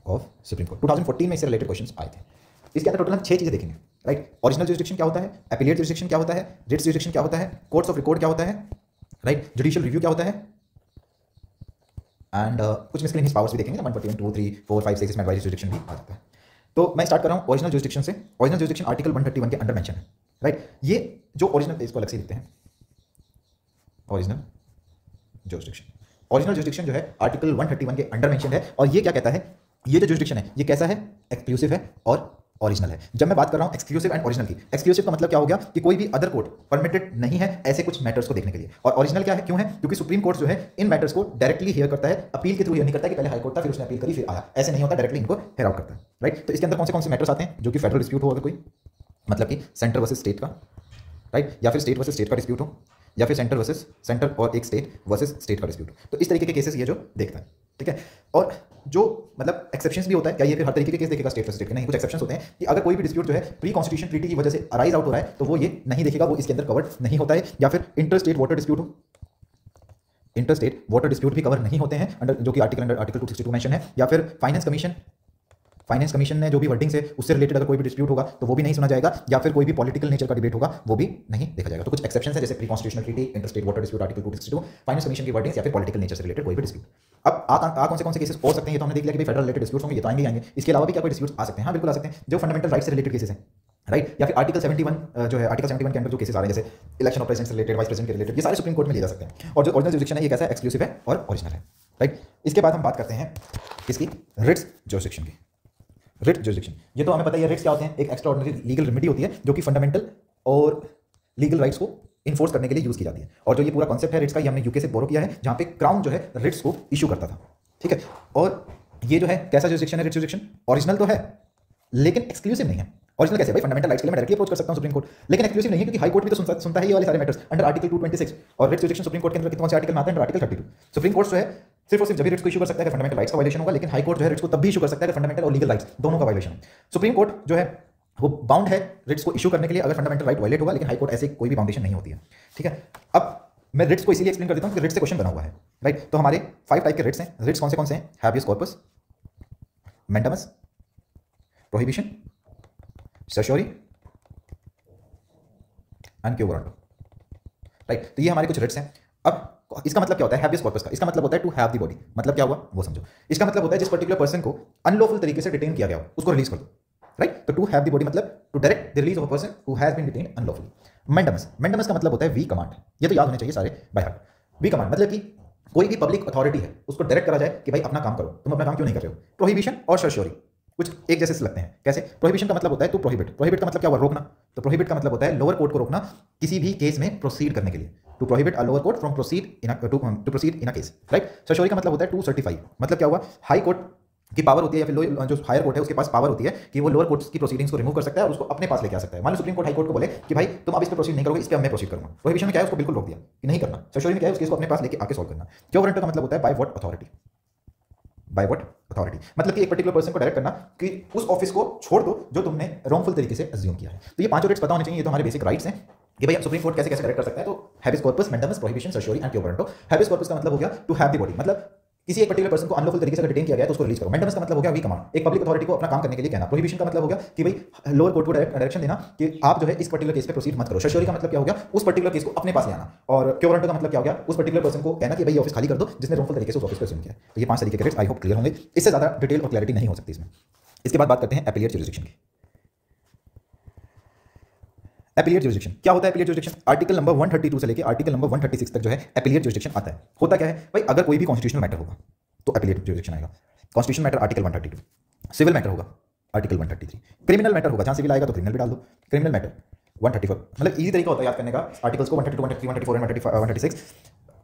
of supreme court. 2014 में इससे रिलेटेड क्वेश्चंस आए थे। इसके अंदर टोटल हम 6 चीजें देखेंगे, राइट। ओरिजिनल जुरिडिक्शन क्या होता है, एपिलेट जुरिडिक्शन क्या होता है, रिट्स जुरिडिक्शन क्या होता है, कोर्ट्स ऑफ रिकॉर्ड क्या होता है, राइट, जुडिशियल रिव्यू क्या होता है, एंड कुछ मिसलेनियस पावर्स भी देखेंगे, 141, 2, 3, 4, 5, 6 इसमें एडवाइजरी जुरिडिक्शन भी आ जाता है। तो मैं स्टार्ट कर रहा हूँ ओरिजिनल जुरिडिक्शन से। ओरिजिनल जुरिडिक्शन आर्टिकल 131 के अंडर मेंशन है, राइट। ये जो ओरिजिनल, इसको अलग से लिखते हैं, ओरिजिनल जुरिडिक्शन। ओरिजिनल जुरिडिक्शन जो है आर्टिकल 131 के अंडर मेंशन है, और ये क्या कहता है, ये जो जुरिडिक्शन है ये कैसा है, एक्सक्लूसिव है और ओरिजिनल है। जब मैं बात कर रहा हूं एक्सक्लूसिव एंड ओरिजिनल की, एक्सक्लूसिव का मतलब क्या हो गया कि कोई भी अदर कोर्ट परमिटेड नहीं है ऐसे कुछ मैटर्स को देखने के लिए, और ओरिजिनल क्या है, क्यों है, क्योंकि सुप्रीम कोर्ट जो है इन मैटर्स को डायरेक्टली हियर करता है, अपील के थ्रू हियर नहीं करता कि पहले हाई कोर्ट था फिर उसने अपील करी फिर आया, ऐसे नहीं होता, डायरेक्टली इनको हियर आउट करता है, राइट। तो इसके अंदर कौन से मैटर्स आते हैं, जो कि फेडरल डिस्प्यूट हो, अगर कोई मतलब कि सेंटर वर्सेस स्टेट का, राइट, या फिर स्टेट वर्सेस स्टेट का डिस्प्यूट हो, या फिर सेंटर वर्सेस सेंटर और एक स्टेट वर्सेस स्टेट का डिस्प्यूट। तो इस तरीके के केसेस ये जो देखता है, ठीक है। और जो मतलब एक्सेप्शंस भी होता है, क्या ये फिर हर तरीके के केस देखेगा स्टेट वर्सेस स्टेट के, नहीं, कुछ एक्सेप्शंस होते हैं कि अगर कोई भी डिस्प्यूट जो है प्री कॉन्स्टिट्यूशन ट्रीटी की वजह से अराइज आउट हो रहा है तो वो ये नहीं देखेगा, वो इसके अंदर कवर्ड नहीं होता है। या फिर इंटर स्टेट वाटर डिस्प्यूट हो, इंटर स्टेट वाटर डिस्प्यूट भी कवर नहीं होते हैं अंडर, जो कि आर्टिकल 262 मेंशन है। या फिर फाइनेंस कमीशन फाइनेंस कमीशन ने जो भी वर्डिंग्स है उससे रिलेटेड अगर कोई भी डिस्प्यूट होगा तो वो भी नहीं सुना जाएगा, या फिर कोई भी पॉलिटिकल नेचर का डिबेट होगा वो भी नहीं देखा जाएगा। तो कुछ एक्सेप्शन है, जैसे pre constitutional treaty, interstate water dispute article 262, finance commission की वर्डिंग्स या फिर पॉलिटिकल नेचर से रिलेटेड कोई भी डिस्प्यूट। अब कौन से केसेस हो सकते हैं, ये तो हमने देख लिया कि फेडरल रिलेटेड डिस्प्यूट्स होंगे, ये तो आएंगे। इसके अलावा भी क्या कोई डिस्प्यूट्स आ सकते हैं? हाँ बिल्कुल आ सकते हैं, जो फंडामेंटल राइट से रिलेटेड केसेस हैं, राइट, या फिर आर्टिकल 71 जो है, आर्टिकल 71 के अंदर जो केसेस आ रहे हैं, जैसे इलेक्शन ऑफ प्रेसिडेंट से रिलेटेड, वाइस प्रेसिडेंट के रिलेटेड, ये सारे सुप्रीम कोर्ट में लिए जा सकते हैं। और जो ओरिजिनल जुरिडिक्शन है ये कैसा है? एक्सक्लूसिव है और ओरिजिनल है, राइट। इसके बाद हम बात करते हैं किसकी? रिट्स जुरिडिक्शन की। रिट जुरिडिक्शन, ये तो हमें पता ही है, रिट्स क्या होते हैं? एक एक्स्ट्रा ऑर्डिनरी लीगल रेमेडी होती है जो कि फंडामेंटल और लीगल राइट्स को इन्फोर्स करने के लिए यूज की जाती है। और जो ये पूरा कॉन्सेप्ट है रिट्स का, ये हमने यूके से बोरो किया है, जहां पे क्राउन जो है रिट्स को इशू करता था, ठीक है। और ये जो है कैसा जुरिडिक्शन है? रिट जुरिडिक्शन ओरिजिनल तो है लेकिन एक्सक्लूसिव नहीं है। ओरिजिनल कैसे? भाई फंडामेंटल राइट्स के लिए मैं डायरेक्टली अप्रोच कर सकता हूं सुप्रीम कोर्ट, लेकिन एक्सक्लूसिव नहीं है क्योंकि हाई कोर्ट भी तो सुनता है ये वाले सारे मैटर्स अंडर आर्टिकल 226। और रिट जुरिडिक्शन सुप्रीम कोर्ट के अंदर कौन से आर्टिकल में आता है? Under article 32। सुप्रीम कोर्ट जो है सिर्फ और सिर्फ जब रिट्स को इशू कर सकता है फंडामेंटल राइट्स का वायलेशन होगा, लेकिन हाई कोर्ट जो है रिट्स को तब भी इशू कर सकता है फंडामेंटल और लीगल राइट्स दोनों का वायलेशन। सुप्रीम कोर्ट जो है वो बाउंड है रिट्स को इशू करने के लिए अगर फंडामेंटल राइट वायलेट होगा, लेकिन हाई कोर्ट ऐसे कोई भी बाउंडेशन नहीं होती है, ठीक है। अब मैं रिट्स को इसीलिए एक्सप्लेन कर देता हूं कि रिट्स से क्वेश्चन बना हुआ है, राइट। तो हमारे 5 टाइप के रिट्स हैं। रिट्स कौन से हैं? Habeas corpus, mandamus, prohibition, certiorari and quo warranto, right. तो ये हमारे कुछ रिट्स हैं। अब इसका मतलब क्या होता है? हैबियस कॉर्पस का इसका मतलब होता है टू हैव द बॉडी। मतलब क्या हुआ वो समझो। इसका मतलब होता है जिस पर्टिकुलर पर्सन को अनलॉफुल तरीके से डिटेन किया गया हो उसको रिलीज कर दो, राइट। तो टू हैव द बॉडी मतलब to direct the release of a person who has been detained unlawfully. Mandamus का मतलब होता है वी कमांड। ये तो याद होने चाहिए सारे बाय हार्ट। वी कमांड मतलब कि कोई भी पब्लिक अथॉरिटी है उसको डायरेक्ट करा जाए कि भाई अपना काम करो, तुम अपना काम क्यों नहीं कर रहे हो। प्रोहिबिशन और सर्चोरी कुछ एक जैसे से लगते हैं। कैसे? प्रोहिबिशन का मतलब होता है टू प्रोहिबिट। प्रोहिबिट का मतलब क्या हुआ? रोकना। तो प्रोहिबिट का मतलब होता है लोअर कोर्ट को रोकना किसी भी केस में प्रोसीड करने के लिए। To prohibit a lower court from proceed in a case, right. Certiorari का मतलब होता है टू सर्टिफाई। मतलब क्या हुआ? हाई कोर्ट की पावर होती है या फिर जो हायर कोर्ट है उसके पास पावर होती है कि वो लोअर कोर्ट की प्रोसीडिंग्स को रिमूव कर सकता है और उसको अपने पास लेके आ सकता है। मान लो सुप्रीम कोर्ट हाई कोर्ट को बोले कि भाई तुम अब इस पर प्रोसीड नहीं करोगे, इस पर मैं प्रोसीड करूंगा। प्रोहिबिशन में क्या है? उसको बिल्कुल रोक दिया कि नहीं करना। सर्चोरी में क्या है? उस केस को अपने पास लेके आके सॉल्व करना। क्यो वारंट का मतलब होता है by what authority. By what authority मतलब कि एक पर्टिकुलर पर्सन को डायरेक्ट करना कि उस ऑफिस को छोड़ दो जो तुमने रॉन्गफुल तरीके से अज्यूम किया है। तो ये पांचों राइट्स पता होने चाहिए। ये तो हमारे बेसिक राइट्स हैं कि भाई सुप्रीम कोर्ट कैसे कैसे डायरेक्ट कर सकता है। तो habeas corpus, mandamus, prohibition, certiorari and quo warranto. Habeas corpus का मतलब हो गया टू हैव द बॉडी, मतलब किसी एक पर्टिकुलर पर्सन को अनलॉफुल तरीके से डिटेन किया गया तो उसको रिलीज करो। मैंडामस का मतलब हो गया वी कमांड, एक पब्लिक अथॉरिटी को अपना काम करने के लिए कहना। प्रोहिबिशन का मतलब हो गया कि भाई लोअर कोर्ट को डायरेक्शन देना कि आप जो है इस पर्टिकुलर केस पे प्रोसीड मत करो। सर्चोरी का मतलब क्या हो गया? उस पर्टिकुलर केस को अपने पास ले आना। और क्यो वारंटो का मतलब क्या हो गया? उस पर्टिकुलर पर्सन को कहना कि भाई ऑफिस खाली कर दो जिसने रॉन्गफुल तरीके से उस ऑफिस को अज्यूम किया। तो ये 5 तरीके के रिट्स आई होप क्लियर होंगे। इससे ज्यादा डिटेल और क्लैरिटी नहीं हो सकती इसमें। इसके बाद बात करते हैं एपिलेट जुरिडिक्शन की। एपिलेट जुरिडिक्शन क्या होता है? एपिलेट जुरिडिक्शन आर्टिकल नंबर 132 से लेकर आर्टिकल नंबर 136 तक जो है एपिलेट जुरिडिक्शन आता है। होता क्या है भाई? अगर कोई भी कॉन्स्टिट्यूशनल मैटर होगा तो एपिलेट जुरिडिक्शन आएगा। Constitutional matter article 132, civil matter होगा आर्टिकल 133, क्रिमिनल मैटर होगा जहां सिविल आएगा तो क्रिमिनल भी डाल दो, क्रिमिनल मैटर 134। मतलब इजी तरीका होता है याद करने का आर्टिकल्स को 132, 133, 134 and 136।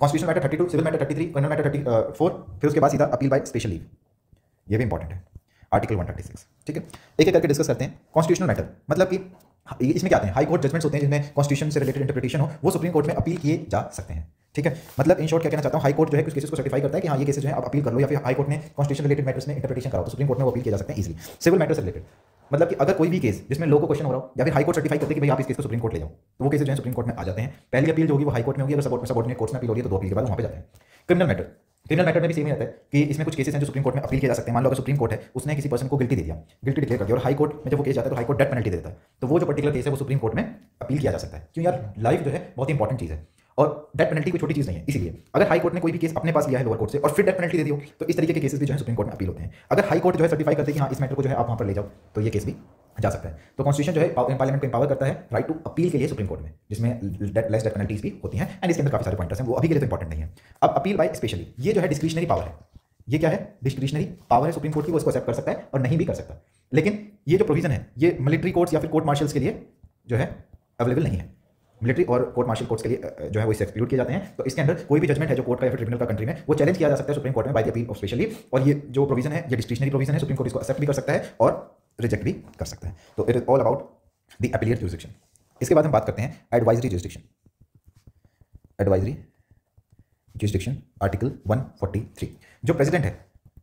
Constitutional matter 32, civil matter 33, criminal matter 34, फिर उसके बाद सीधा अपील बाय स्पेशल लीव। ये भी इंपॉर्टेंट है आर्टिकल 136, ठीक है। एक एक करके डिस्कस करते हैं। कॉन्स्टिट्यूशनल मैटर मतलब कि इसमें क्या आते हैं? हाई कोर्ट जजमेंट्स होते हैं जिसमें कॉन्स्टिट्यूशन से रिलेटेड इंटरप्रिटेशन हो, वो सुप्रीम कोर्ट में अपील किए जा सकते हैं, ठीक है। मतलब इन शॉर्ट क्या कहना चाहता हूं, हाई कोर्ट जो है कुछ केसेस को सर्टिफाई करता है कि हाँ ये केसेस जो है आप अपील कर लो, या फिर हाई कोर्ट ने कॉन्स्टिट्यूशन रिलेटेड मैटर्स में इंटरप्रिटेशन कराओ तो सुप्रीम कोर्ट में वो अपील किया जा सकते हैं इजीली। सिविल मैटर से रिलेटेड मतलब कि अगर कोई भी केस जिसमें लोगों को क्वेश्चन हो रहा हो या फिर हाई कोर्ट सर्टिफाई करते हैं कि भाई आप इस केस को सुप्रीम कोर्ट ले जाओ, तो वो केसेस जो है सुप्रीम कोर्ट में आ जाते हैं। पहली अपील जो होगी वो हाई कोर्ट में होगी, अगर सबऑर्डिनेट कोर्ट्स में अपील होगी तो 2 अपील के बाद वहां पे जाते हैं। क्रिमिनल मैटर में भी सेम ही रहता है कि इसमें कुछ केसेस हैं जो सुप्रीम कोर्ट में अपील किए जा सकते हैं। मान लो अगर सुप्रीम कोर्ट है उसने किसी पर्सन को गिल्टी दे दिया, गिल्टी डिक्लेयर कर दिया, और हाई कोर्ट में जब वो केस जाता है तो हाई कोर्ट डेथ पेनल्टी दे देता है, तो वो जो पर्टिकुलर केस है वो सुप्रीम कोर्ट में अपील किया जा सकता है। क्यों यार? लाइफ जो है बहुत इंपॉर्टेंट चीज़ है और डेथ पेनल्टी कोई छोटी चीज़ नहीं है। इसीलिए अगर हाई कोर्ट ने कोई भी केस अपने पास लिया है लोअर कोर्ट से और फिर डेथ पेनल्टी दे दी हो तो इस तरीके के केसेस भी जो है सुप्रीम कोर्ट में अपील होते हैं। अगर हाई कोर्ट जो है सर्टिफाई करते हैं कि हाँ इस मैटर को जो है आप वहाँ पर ले जाओ तो ये केस भी जा सकता है। तो कॉन्स्टिट्यूशन जो है पार्लियामेंट को एम्पावर करता है राइट टू अपील के लिए सुप्रीम कोर्ट में, जिसमें लेस डेथ पेनल्टीज भी होती हैं एंड इसके अंदर काफी सारे पॉइंटर्स हैं, वो अभी के लिए तो इंपॉर्टेंट नहीं है। अब अपील बाय स्पेशली, ये जो है डिस्क्रिशनरी पावर है। ये क्या है? डिस्क्रिशनरी पावर है सुप्रीम कोर्ट की, वो इसको एक्सेप्ट कर सकता है और नहीं भी कर सकता। लेकिन ये जो प्रोविजन है ये मिलिट्री कोर्ट्स या फिर कोर्ट मार्शल्स के लिए जो है अवेलेबल नहीं है। मिलिट्री और कोर्ट मार्शल कोर्ट्स के लिए जो है वो इससे एक्सक्लूड किए जाते हैं। तो इसके अंदर कोई भी जजमेंट है जो कोर्ट का या फिर ट्रिब्यूनल का कंट्री में, वो चैलेंज किया जा सकता है सुप्रीम कोर्ट में by the appeal of specially. और ये जो प्रोविजन है ये डिस्क्रिशनरी प्रोविजन है, सुप्रीम कोर्ट इसको एक्सेप्ट भी कर सकता है और रिजेक्ट भी कर सकता है। तो it is all about the appellate jurisdiction. इसके बाद हम बात करते हैं advisory jurisdiction. Advisory jurisdiction article 143। जो प्रेसिडेंट है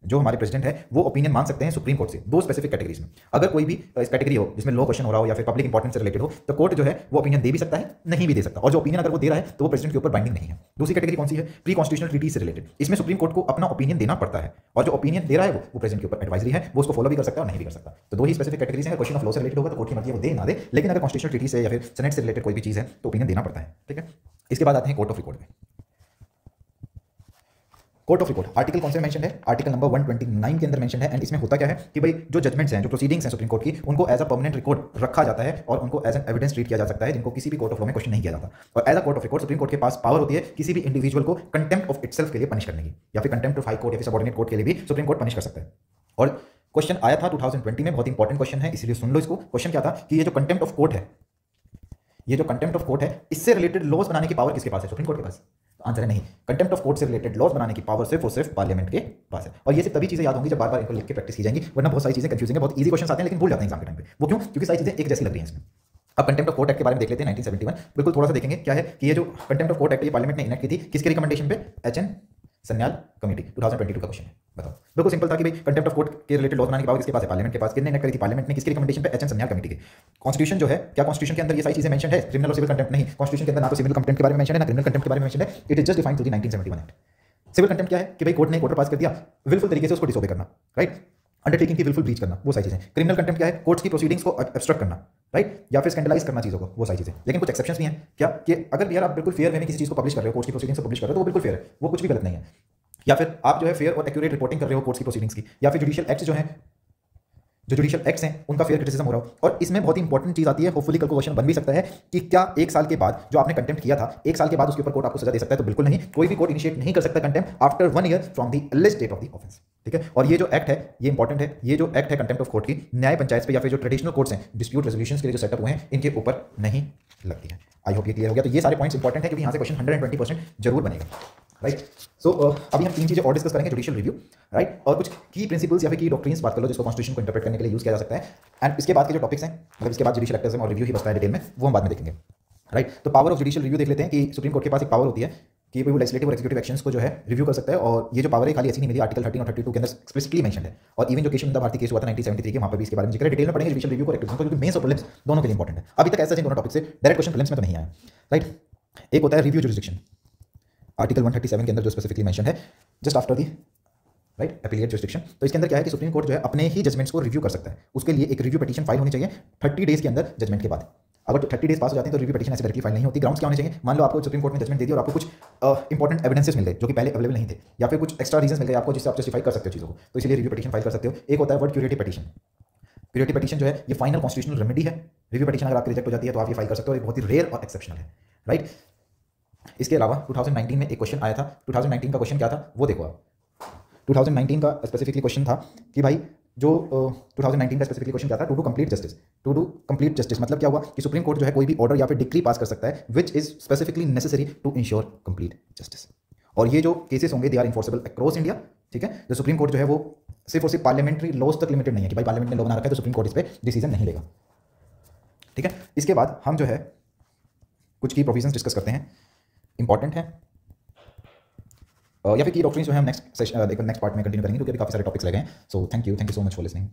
जो हमारे प्रेसिडेंट है वो ओपिनियन मांग सकते हैं सुप्रीम कोर्ट से दो स्पेसिफिक कैटेगरीज में। अगर कोई भी इस कैटेगरी हो जिसमें लो क्वेश्चन हो रहा हो या फिर पब्लिक इंपॉर्टेंस से रिलेटेड हो, तो कोर्ट जो है वो ओपिनियन दे भी सकता है, नहीं भी दे सकता, और जो ओपिनियन अगर वो दे रहा है तो वो प्रेसिडेंट के ऊपर बाइंडिंग नहीं है। दूसरी कैटेगरी कौन सी है? प्री कॉन्स्टिट्यूशनल ट्रीटी से रिलेटेड। इसमें सुप्रीम कोर्ट को अपना ओपिनियन देना पड़ता है, और जो ओपिनियन दे रहा है वो प्रेसिडेंट के ऊपर एडवाइजरी है, वो उसको फॉलो भी कर सकता है और नहीं भी कर सकता। तो दो ही स्पेसिफिक कैटेगरीज हैं। क्वेश्चन ऑफ लॉ से रिलेटेड होगा तो कोर्ट की मर्जी है वो दे ना दे, लेकिन अगर कॉन्स्टिट्यूशनल ट्रीटी से या फिर सेनेट से रिलेटेड कोई भी चीज़ है तो ओपिनियन देना पड़ता है। ठीक है, इसके बाद आते हैं कोर्ट ऑफ रिकॉर्ड में। कोर्ट ऑफ रिकॉर्ड आर्टिकल कौन से मेंशन है? आर्टिकल नंबर 129 के अंदर मेंशन है। एंड इसमें होता क्या है कि भाई जो जजमेंट्स हैं, जो प्रोसीडिंग्स हैं सुप्रीम कोर्ट की, उनको एज अ परमानेंट रिकॉर्ड रखा जाता है और उनको एज एन एविडेंस ट्रीट किया जा सकता है, जिनको किसी भी कोर्ट ऑफ लॉ में क्वेश्चन नहीं किया जाता। और as a court of record supreme court के पास पावर होती है किसी भी इंडिविजुअल को कंटेम्प्ट ऑफ इटसेल्फ के लिए पनिश करने की, या फिर कंटेम्प्ट ऑफ हाई कोर्ट या फिर सबऑर्डिनेट कोर्ट के लिए भी सुप्रीम कोर्ट पनिश कर सकता है। और क्वेश्चन आया था 2020 में, बहुत इंपॉर्टेंट क्वेश्चन है, इसलिए सुन लो इसको। क्वेश्चन क्या था कि ये जो कंटेम्प्ट ऑफ कोर्ट है, ये जो कंटेम्प्ट ऑफ कोर्ट है, इससे रिलेटेड लॉज बनाने की पावर किसके पास है? सुप्रीम कोर्ट के पास। आंसर है नहीं। कंटेम्प्ट ऑफ कोर्ट से रिलेटेड लॉज बनाने की पावर सिर्फ और सिर्फ पार्लियामेंट के पास है। और ये सिर्फ तभी चीजें याद होंगी जब बार बार इनको लिख के प्रैक्टिस की जाएंगी, वरना बहुत सारी चीजें कंफ्यूजिंग है, बहुत इजी क्वेश्चन आते हैं लेकिन भूल जाते हैं एग्जाम के टाइम पे। वो क्यों? क्योंकि सारी चीजें एक जैसी लग रही हैं इसमें। अब कंटेम्प्ट ऑफ कोर्ट एक्ट के बारे में देख लेते हैं 1971। बिल्कुल थोड़ा सा देखेंगे क्या है कि ये जो कंटेम्प्ट ऑफ कोर्ट एक्ट ये पार्लियामेंट ने इनेक्ट की थी, किसके रिकमेंडेशन पे? एच.एन. सन्याल कमेटी 2022 का क्वेश्चन है। बताओ, बिल्कुल सिंपल था कि भाई कंटेम्प्ट ऑफ कोर्ट के रिलेटेड लॉ बनाने की पावर किसके पास है? पार्लियामेंट के पास। किसने इनेक्ट करी थी? पार्लियामेंट ने। किसके रिकमेंडेशन पे? एच.एन. सन्याल कमेटी के। कॉन्स्टिट्यूशन जो है, क्या कॉन्स्टिट्यूशन के अंदर ये सारी चीजें मेंशन है? क्रिमिनल और सिविल कंटेम्प्ट नहीं। कॉन्स्टिट्यूशन के अंदर ना तो सिविल कंटेम्प्ट के बारे में मेंशन है ना क्रिमिनल कंटेम्प्ट के बारे में मेंशन है। It is just defined through the 1971 act. Civil contempt क्या है कि भाई कोर्ट ने एक ऑर्डर पास कर दिया, विलफुल तरीके से उसको डिसोबे करना, राइट, अंडरटेकिंग की विलफुल ब्रीच करना, वो सारी चीजें। क्रिमिनल कंटेम्प्ट क्या है? कोर्ट्स की प्रोसीडिंग्स को ऑब्स्ट्रक्ट करना, राइट, या फिर स्कैंडलाइज करना चीजों को, वो सारी चीजें। लेकिन कुछ एक्सेप्शंस भी हैं क्या कि अगर यार आप बिल्कुल फेयर वे में किसी चीज को पब्लिश कर रहे हो, कोर्ट्स की प्रोसीडिंग्स को पब्लिश कर रहे हो, तो वो बिल्कुल फेयर है, वो कुछ भी गलत नहीं है। या फिर आप जो है फेयर और एक्यूरेट रिपोर्टिंग कर रहे हो कोर्ट्स की प्रोसीडिंग्स की, या फिर जुडिशियल एक्ट्स जो है, जो जुडिशियल एक्ट्स हैं उनका फेयर क्रिटिसिज्म हो रहा हो। और इसमें बहुत इंपॉर्टेंट चीज आती है, होपफुली कल को क्वेश्चन बन भी सकता है कि क्या एक साल के बाद जो आपने कंटेम्प्ट किया था, एक साल के बाद उसके ऊपर कोर्ट आपको सजा दे सकता है? तो बिल्कुल नहीं। कोई भी कोर्ट इनिशिएट नहीं कर सकता contempt after 1 year from the alleged date of the offence. ठीक है, और ये जो एक्ट है ये इंपॉर्टेंट है। ये जो एक्ट है कंटेम्प्ट ऑफ कोर्ट की, न्याय पंचायत पे या फिर जो ट्रेडिशनल कोर्ट्स हैं डिस्प्यूट रेजोल्यूशंस के लिए जो सेटअप हुए हैं, इनके ऊपर नहीं लगती है। आई होप ये क्लियर हो गया। तो ये सारे पॉइंट्स इंपॉर्टेंट है क्योंकि यहाँ से क्वेश्चन 120% जरूर बनेगा, राइट। सो अभी हम तीन चीजें और डिस्कस करेंगे, जुडिशियल रिव्यू, राइट, और कुछ की प्रिंसिपल्स या फिर की डॉक्ट्रिन्स बात कर लो जिसको कॉन्स्टिट्यूशन को इंटरप्रेट करने के लिए यूज किया जा सकता है। एंड इसके बाद के जो टॉपिक्स हैं, मतलब इसके बाद जुडिशियल एक्टिविज्म और रिव्यू ही बचता है डिटेल में, वो हम बाद में देखेंगे, राइट। तो पावर ऑफ जुडिशियल रिव्यू देख लेते हैं कि सुप्रीम कोर्ट के पास एक पावर होती है कि वो लेजिस्लेटिव और एक्जीक्यूटिव एक्शंस को जो है रिव्यू कर सकता है। और ये जो पावर है खाली ऐसी नहीं मिली, आर्टिकल 13 और 32 के अंदर एक्सप्लिसिटली मेंशन है। और इवन जो केशव भारती केस हुआ था 1973 के, वहां पर भी इसके बारे में जिक्र है। डिटेल में पढ़ेंगे जुडिशियल रिव्यू को, एक्टिविज्म को, क्योंकि मेंस और प्रीलिम्स दोनों के लिए इंपॉर्टेंट है। अभी तक ऐसा इन दोनों टॉपिक से डायरेक्ट क्वेश्चन प्रीलिम्स में तो नहीं आया, राइट। एक होता है रिव्यू जुरिसडिक्शन, आर्टिकल 137 के अंदर जो स्पेसिफिकली मेंशन है, just after the, right, appellate jurisdiction. तो इसके अंदर क्या है कि सुप्रीम कोर्ट जो है अपने ही जजमेंट्स को रिव्यू कर सकता है। उसके लिए एक रिव्यू पिटीशन फाइल होनी चाहिए 30 डेज के अंदर जजमेंट के बाद। अगर 30 डेज पास हो जाते हैं तो रिव्यू पिटीशन ऐसे डायरेक्टली फाइल नहीं होती। ग्राउंड्स क्या होने चाहिए? मान लो आपको सुप्रीम कोर्ट ने जजमेंट दे दी और आपको कुछ इंपॉर्टेंट एविडेंसेस मिल गए जो कि पहले अवेलेबल नहीं थे, या फिर कुछ एक्स्ट्रा रीजन मिल गए आपको जिससे आप जस्टिफाई कर सकते हो चीज़ों को, तो इसलिए रिव्यू पिटीशन फाइल कर सकते हो। एक होता है word curative petition. Curative petition जो है ये फाइनल कॉन्स्टिट्यूशनल रेमेडी है। रिव्यू पिटीशन अगर आपकी रिजेक्ट हो जाती है तो आप ये फाइल कर सकते हो, ये बहुत ही रेयर और एक्सेप्शनल है, राइट। इसके अलावा 2019 में एक क्वेश्चन आया था। 2019 का क्वेश्चन क्या था वो देखो आप। 2019 का स्पेसिफिकली क्वेश्चन था कि भाई जो 2019 का स्पेसिफिकली क्वेश्चन क्या था, to do complete justice. To do complete justice मतलब क्या हुआ कि सुप्रीम कोर्ट जो है कोई भी ऑर्डर या फिर डिक्री पास कर सकता है which is specifically necessary to ensure complete justice. और ये जो केसेस होंगे they are enforceable across India, ठीक है। तो सुप्रीम कोर्ट जो है वो सिर्फ और सिर्फ पार्लियामेंट्री लॉज तक लिमिटेड नहीं है कि भाई पार्लियामेंट ने लॉ बना रखा है तो सुप्रीम कोर्ट इस पर डिसीजन नहीं लेगा, ठीक है। इसके बाद हम जो है कुछ की प्रोविजंस डिस्कस करते हैं, इंपॉर्टेंट है, या फिर की डॉक्ट्रिन्स जो है हम नेक्स्ट पार्ट में कंटिन्यू करेंगे क्योंकि अभी काफी सारे टॉपिक्स लगे हैं। So thank you so much for listening.